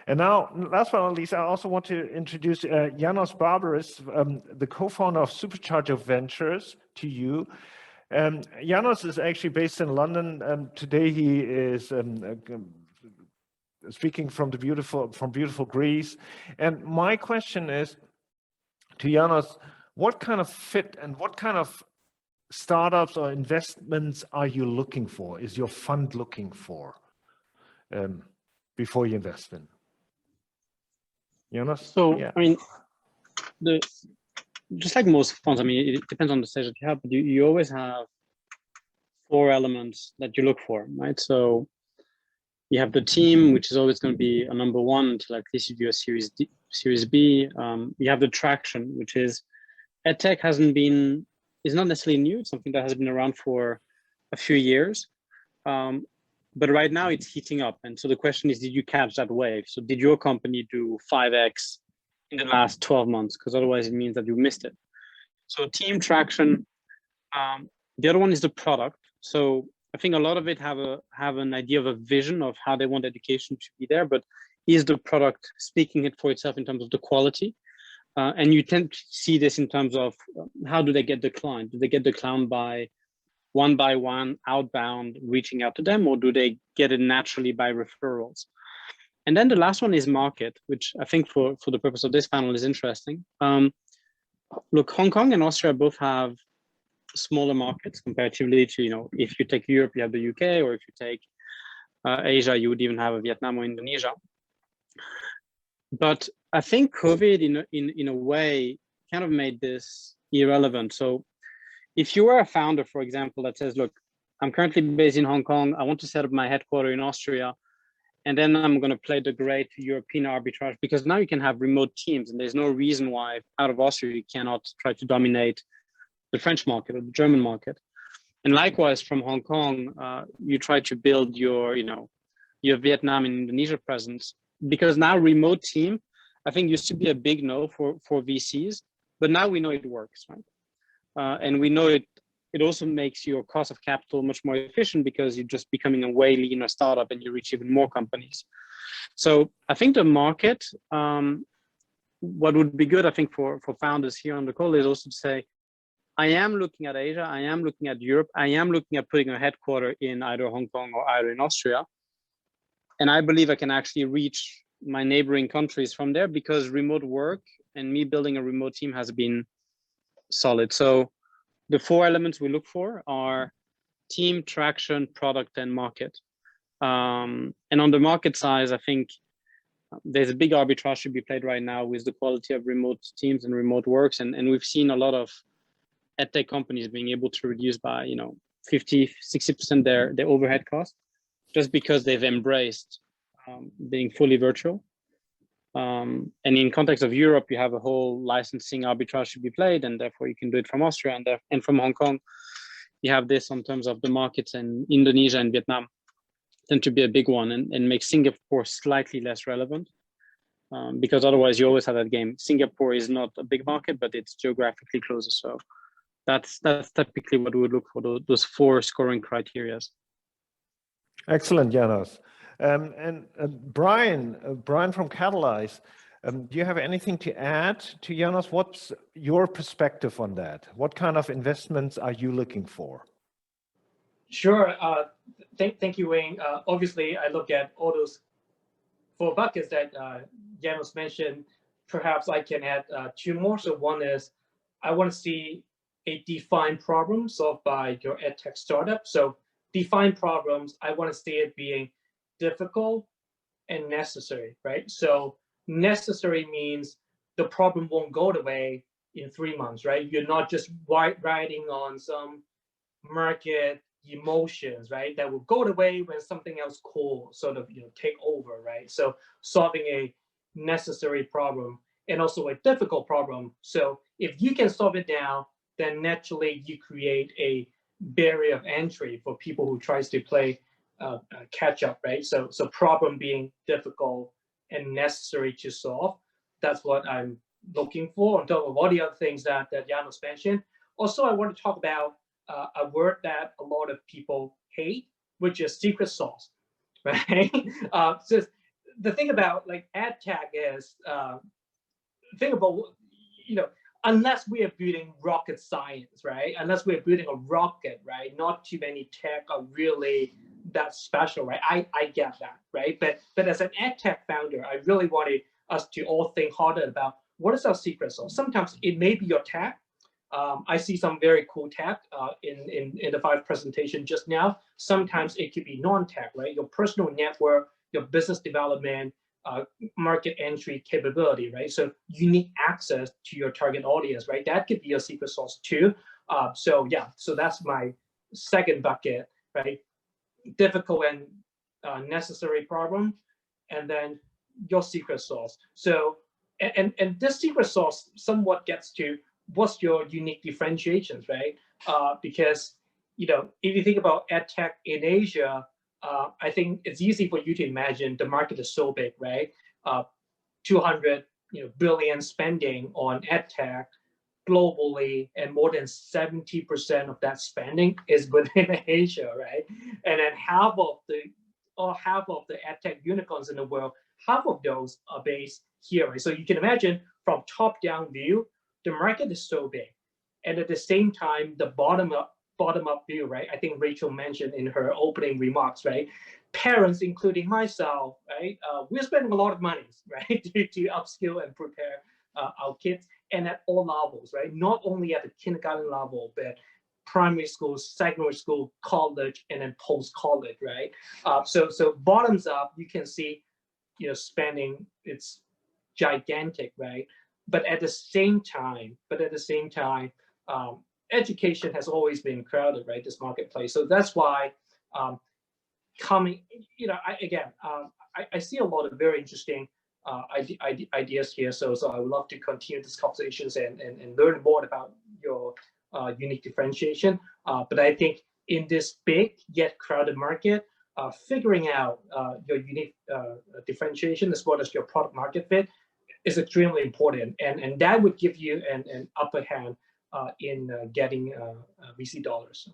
And now, last but not least, I also want to introduce Janos Barberis, the co-founder of SuperchargerVentures, to you. Janos is actually based in London. Today he is speaking from beautiful Greece. And my question is to Janos, what kind of fit and what kind of startups or investments are you looking for? Is your fund looking for before you invest in? Janos? So, yeah. I mean, just like most funds, I mean, it depends on the stage that you have, but you always have 4 elements that you look for, right? So you have the team, which is always going to be a number 1 until at least you do a Series B. You have the traction, which is EdTech is not necessarily new. It's something that has been around for a few years. But right now it's heating up. And so the question is, did you catch that wave? So did your company do 5x in the last 12 months? Because otherwise it means that you missed it. So team traction. The other one is the product. So I think a lot of it have an idea of a vision of how they want education to be there, but is the product speaking it for itself in terms of the quality? And you tend to see this in terms of how do they get the client? Do they get the client by one, outbound, reaching out to them, or do they get it naturally by referrals? And then the last one is market, which I think for the purpose of this panel is interesting. Look, Hong Kong and Austria both have smaller markets comparatively to, you know, if you take Europe, you have the UK, or if you take Asia, you would even have a Vietnam or Indonesia. But I think COVID in a way kind of made this irrelevant. So if you are a founder, for example, that says, look, I'm currently based in Hong Kong, I want to set up my headquarters in Austria, and then I'm going to play the great European arbitrage, because now you can have remote teams, and there's no reason why out of Austria you cannot try to dominate the French market or the German market. And likewise from Hong Kong, you try to build your Vietnam and Indonesia presence, because now remote team, I think used to be a big no for VCs, but now we know it works, right? And we know it also makes your cost of capital much more efficient, because you're just becoming a way leaner startup and you reach even more companies. So I think the market, what would be good, I think, for founders here on the call is also to say, I am looking at Asia, I am looking at Europe, I am looking at putting a headquarter in either Hong Kong or either in Austria. And I believe I can actually reach my neighboring countries from there, because remote work and me building a remote team has been solid. So the 4 elements we look for are team, traction, product, and market. And on the market size, I think there's a big arbitrage to be played right now with the quality of remote teams and remote works. And we've seen a lot of EdTech companies being able to reduce by 50, 60% their overhead costs, just because they've embraced being fully virtual. And in context of Europe, you have a whole licensing arbitrage to be played, and therefore you can do it from Austria, and from Hong Kong. You have this in terms of the markets, and Indonesia and Vietnam tend to be a big one, and make Singapore slightly less relevant, because otherwise you always have that game. Singapore is not a big market, but it's geographically closer. So that's typically what we would look for, those 4 scoring criteria. Excellent, Janos. And Brian from Cataliize, do you have anything to add to Janos? What's your perspective on that? What kind of investments are you looking for? Sure. Thank you, Wayne. Obviously, I look at all those 4 buckets that Janos mentioned. Perhaps I can add 2 more. So one is, I want to see a defined problem solved by your EdTech startup. So defined problems, I want to see it being difficult and necessary, right? So necessary means the problem won't go away in 3 months, right? You're not just riding on some market emotions, right? That will go away when something else cool sort of take over, right? So solving a necessary problem, and also a difficult problem. So if you can solve it now, then naturally you create a barrier of entry for people who tries to play catch up, right? So problem being difficult and necessary to solve. That's what I'm looking for, on top of all the other things that Janos mentioned. Also, I want to talk about a word that a lot of people hate, which is secret sauce, right? Just the thing about like EdTech is, think about, unless we are building rocket science, right? Unless we're building a rocket, right? Not too many tech are really that special, right? I get that, right? But as an EdTech founder, I really wanted us to all think harder about what is our secret sauce. Sometimes it may be your tech. I see some very cool tech in the 5 presentation just now. Sometimes it could be non-tech, right? Your personal network, your business development, market entry capability, right? So you need access to your target audience, right? That could be your secret sauce too. So yeah, so that's my second bucket, right? Difficult and necessary problem, and then your secret sauce. So and this secret sauce somewhat gets to what's your unique differentiations, right? Because if you think about EdTech in Asia, I think it's easy for you to imagine the market is so big, right? 200 billion spending on EdTech globally, and more than 70% of that spending is within Asia, right? And then half of the EdTech unicorns in the world, half of those are based here, right? So you can imagine from top-down view, the market is so big, and at the same time, the bottom-up view, right? I think Rachel mentioned in her opening remarks, right? Parents, including myself, right? We're spending a lot of money, right, to upskill and prepare our kids, and at all levels, right? Not only at the kindergarten level, but primary school, secondary school, college, and then post-college, right? So bottoms up, you can see, spending, it's gigantic, right? But at the same time, education has always been crowded, right? This marketplace. So that's why I see a lot of very interesting ideas here. So I would love to continue these conversations and learn more about your unique differentiation. But I think in this big yet crowded market, figuring out your unique differentiation as well as your product market fit is extremely important, and that would give you an upper hand in getting VC dollars.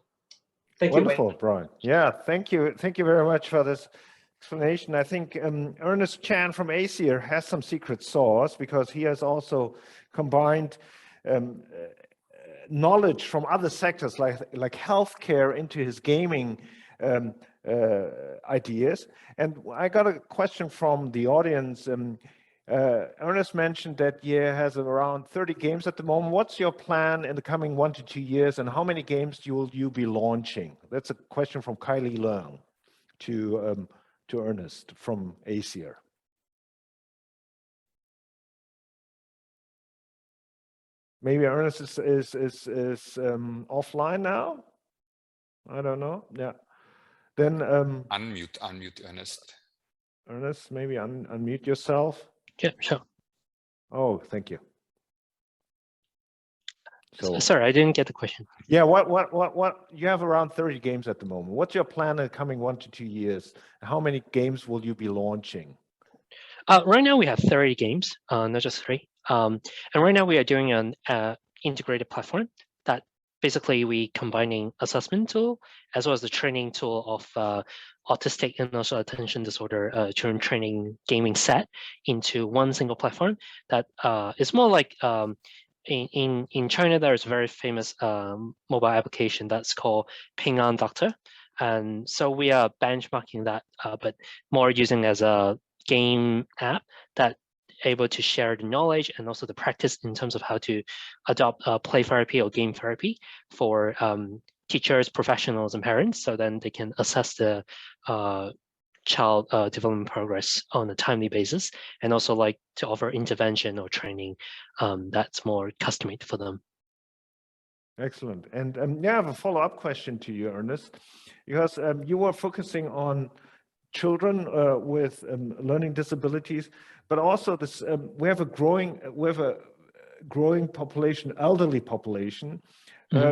Thank you. Wonderful, Brian. Yeah, thank you very much for this explanation. I think Ernest Chan from AESIR has some secret sauce, because he has also combined knowledge from other sectors like healthcare into his gaming ideas. And I got a question from the audience. Ernest mentioned that Ye has around 30 games at the moment. What's your plan in the coming 1 to 2 years, and how many games will you be launching? That's a question from Kylie Leung to Ernest from AESIR. Maybe Ernest is offline now. I don't know. Yeah. Then unmute Ernest. Ernest, maybe unmute yourself. Yeah, sure. Oh, thank you. So, sorry, I didn't get the question. Yeah, what you have around 30 games at the moment. What's your plan in the coming 1 to 2 years? How many games will you be launching? Right now we have 30 games, not just 3. And right now we are doing an integrated platform that basically we combining assessment tool as well as the training tool of autistic and also attention disorder children training gaming set into one single platform that is more like in China. There is a very famous mobile application that's called Ping An Doctor, and so we are benchmarking that, but more using as a game app that able to share the knowledge and also the practice in terms of how to adopt play therapy or game therapy for teachers, professionals, and parents, so then they can assess the child development progress on a timely basis, and also like to offer intervention or training that's more custom-made for them. Excellent. And yeah, I have a follow-up question to you, Ernest, because you were focusing on children with learning disabilities, but also this we have a growing population, elderly population,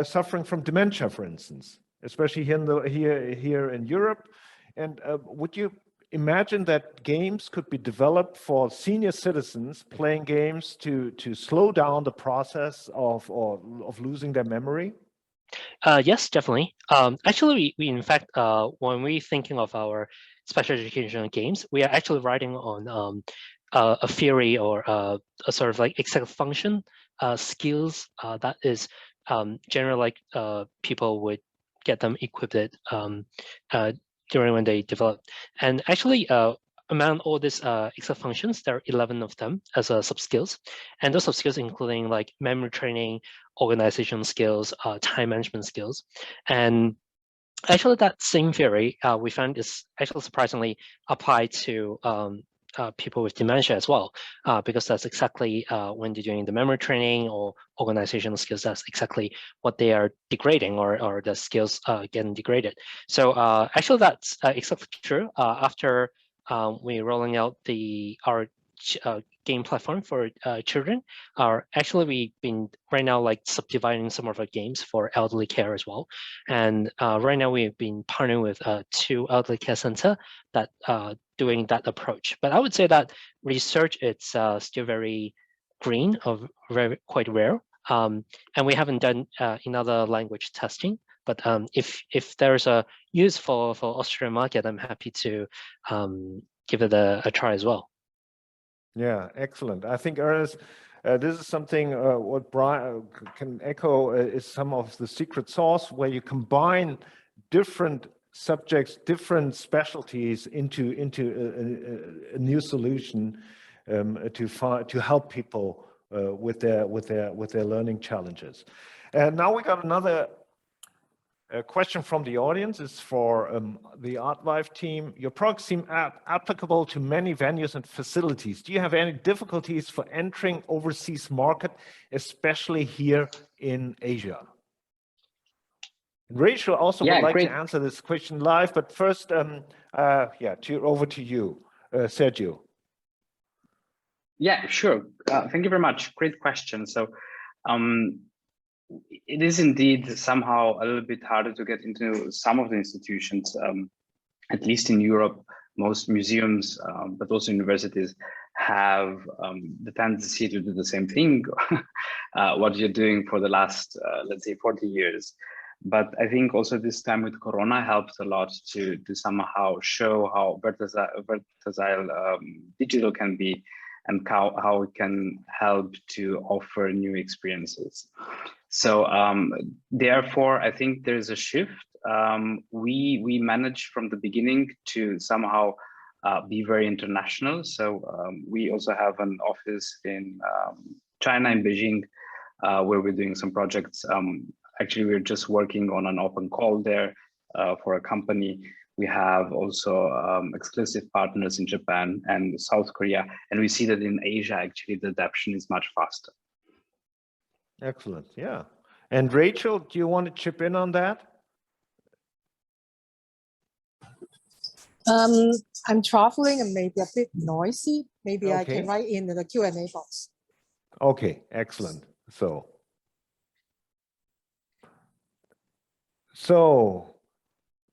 suffering from dementia, for instance, especially here in Europe. And would you imagine that games could be developed for senior citizens playing games to slow down the process of losing their memory? Yes, definitely. Actually, we in fact, when we're thinking of our special educational games, we are actually writing on a theory or a sort of like executive function skills that is generally like people would get them equipped during when they develop. And actually, among all these executive functions, there are 11 of them as sub-skills. And those sub-skills including like memory training, organization skills, time management skills. And actually that same theory we found is actually surprisingly applied to people with dementia as well, because that's exactly when they're doing the memory training or organizational skills, that's exactly what they are degrading, or the skills getting degraded. So actually that's exactly true. After we're rolling out our game platform for children, actually we've been right now like subdividing some of our games for elderly care as well. And right now we've been partnering with 2 elderly care center that doing that approach. But I would say that research, it's still very green, or quite rare. And we haven't done another language testing. But if there's a use for Austrian market, I'm happy to give it a try as well. Yeah, excellent. I think, Ernest, this is something what Brian can echo is some of the secret sauce, where you combine different subjects, different specialties into a new solution to help people with their learning challenges. And now we got another question from the audience. Is for the Artivive team. Your products seem applicable to many venues and facilities. Do you have any difficulties for entering overseas market, especially here in Asia? Rachel also would like to answer this question live, but first, over to you, Sergiu. Yeah, sure. Thank you very much. Great question. So it is indeed somehow a little bit harder to get into some of the institutions, at least in Europe. Most museums, but also universities, have the tendency to do the same thing, what you're doing for the last, let's say, 40 years. But I think also this time with Corona helped a lot to somehow show how versatile digital can be, and how it can help to offer new experiences. So therefore, I think there's a shift. We managed from the beginning to somehow be very international. So we also have an office in China, in Beijing, where we're doing some projects. Actually, we're just working on an open call there for a company. We have also exclusive partners in Japan and South Korea. And we see that in Asia, actually, the adoption is much faster. Excellent. Yeah. And Rachel, do you want to chip in on that? I'm traveling and maybe a bit noisy. Maybe okay. I can write in the Q&A box. Okay, excellent. So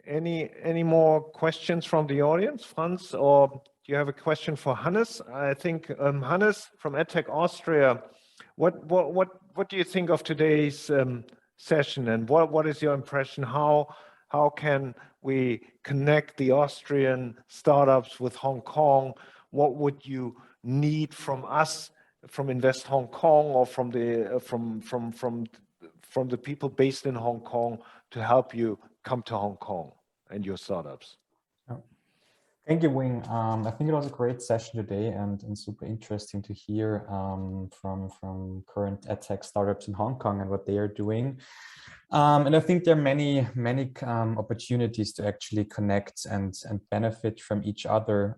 any more questions from the audience, Franz, or do you have a question for Hannes? I think Hannes from EdTech Austria, what do you think of today's session, and what is your impression? How can we connect the Austrian startups with Hong Kong? What would you need from us, from Invest Hong Kong, or from the people based in Hong Kong to help you come to Hong Kong and your startups? Thank you, Wing. I think it was a great session today, and super interesting to hear from current EdTech startups in Hong Kong and what they are doing. And I think there are many opportunities to actually connect and benefit from each other.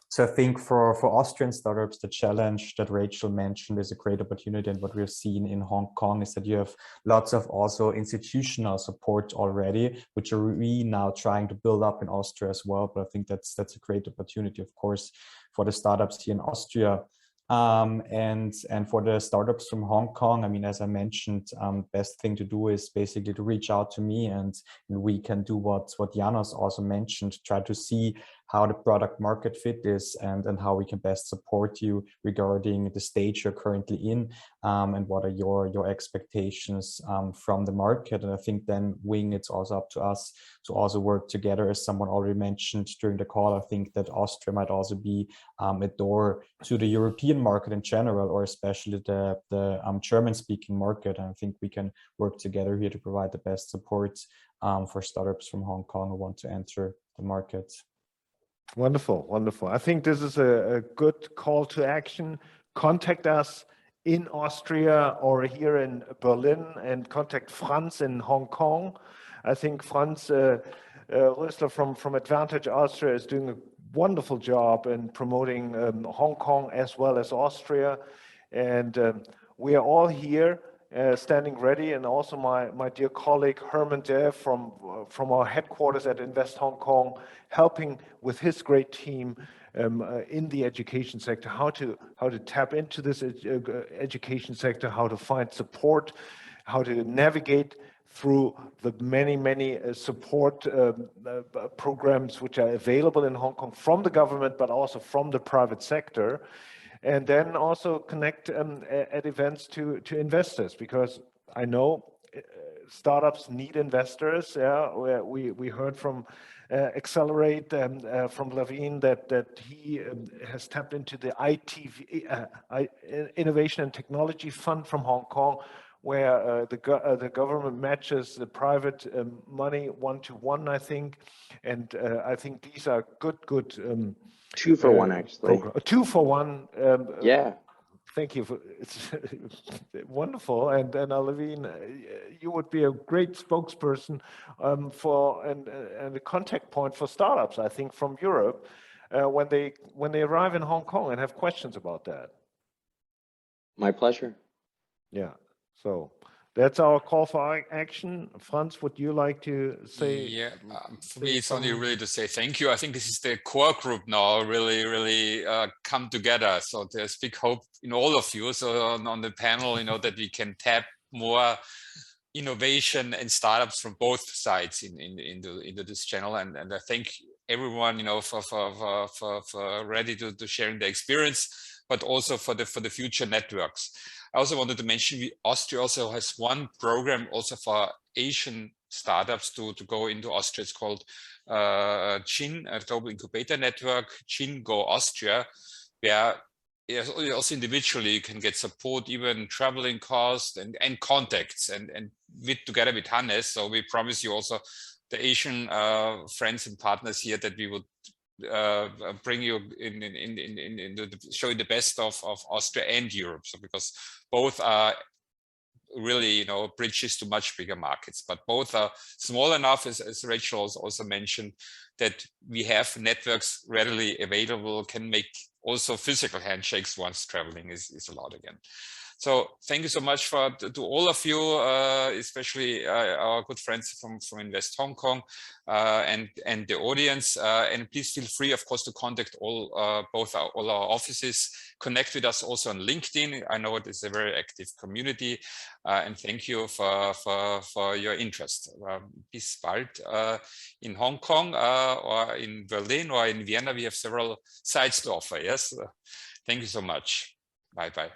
So I think for Austrian startups, the challenge that Rachel mentioned is a great opportunity. And what we've seen in Hong Kong is that you have lots of also institutional support already, which are we now trying to build up in Austria as well. But I think that's a great opportunity, of course, for the startups here in Austria. And for the startups from Hong Kong, I mean, as I mentioned, best thing to do is basically to reach out to me, and we can do what Janos also mentioned, try to see how the product market fit is and how we can best support you regarding the stage you're currently in, and what are your expectations from the market. And I think then, Wing, it's also up to us to also work together. As someone already mentioned during the call, I think that Austria might also be a door to the European market in general, or especially the German-speaking market. And I think we can work together here to provide the best support for startups from Hong Kong who want to enter the market. Wonderful, wonderful. I think this is a good call to action. Contact us in Austria or here in Berlin, and contact Franz in Hong Kong. I think Franz Roessler from EdTech Austria is doing a wonderful job in promoting Hong Kong as well as Austria. And we are all here standing ready, and also my dear colleague Herman there from our headquarters at Invest Hong Kong, helping with his great team in the education sector, how to tap into this education sector, how to find support, how to navigate through the many support programs which are available in Hong Kong from the government, but also from the private sector. And then also connect at events to investors, because I know startups need investors. Yeah, we heard from Xccelerate from Lavine that he has tapped into the Innovation and Technology Fund from Hong Kong, where the government matches the private money 1-to-1, I think. And I think these are good 2-for-1 actually. 2-for-1. Yeah. Thank you. It's wonderful. And Lavine, you would be a great spokesperson for and a contact point for startups, I think, from Europe when they arrive in Hong Kong and have questions about that. My pleasure. Yeah. So that's our call for action. Franz, would you like to say? Yeah, for me, it's only really to say thank you. I think this is the core group now really come together. So there's big hope in all of you. So on the panel, that we can tap more innovation and startups from both sides into this channel. And I thank everyone, for ready to sharing their experience, but also for the future networks. I also wanted to mention Austria also has one program also for Asian startups to go into Austria. It's called CHIN, a Global Incubator Network, CHIN Go Austria, where also individually you can get support, even traveling costs and contacts, and together with Hannes. So we promise you also the Asian friends and partners here that we would bring you show you the best of Austria and Europe. So because both are really bridges to much bigger markets, but both are small enough, as Rachel also mentioned, that we have networks readily available, can make also physical handshakes once traveling is allowed again. So thank you so much to all of you, especially our good friends from Invest Hong Kong and the audience. And please feel free, of course, to contact all our offices. Connect with us also on LinkedIn. I know it is a very active community, and thank you for your interest. Bis bald in Hong Kong or in Berlin or in Vienna. We have several sites to offer. Yes, thank you so much. Bye bye.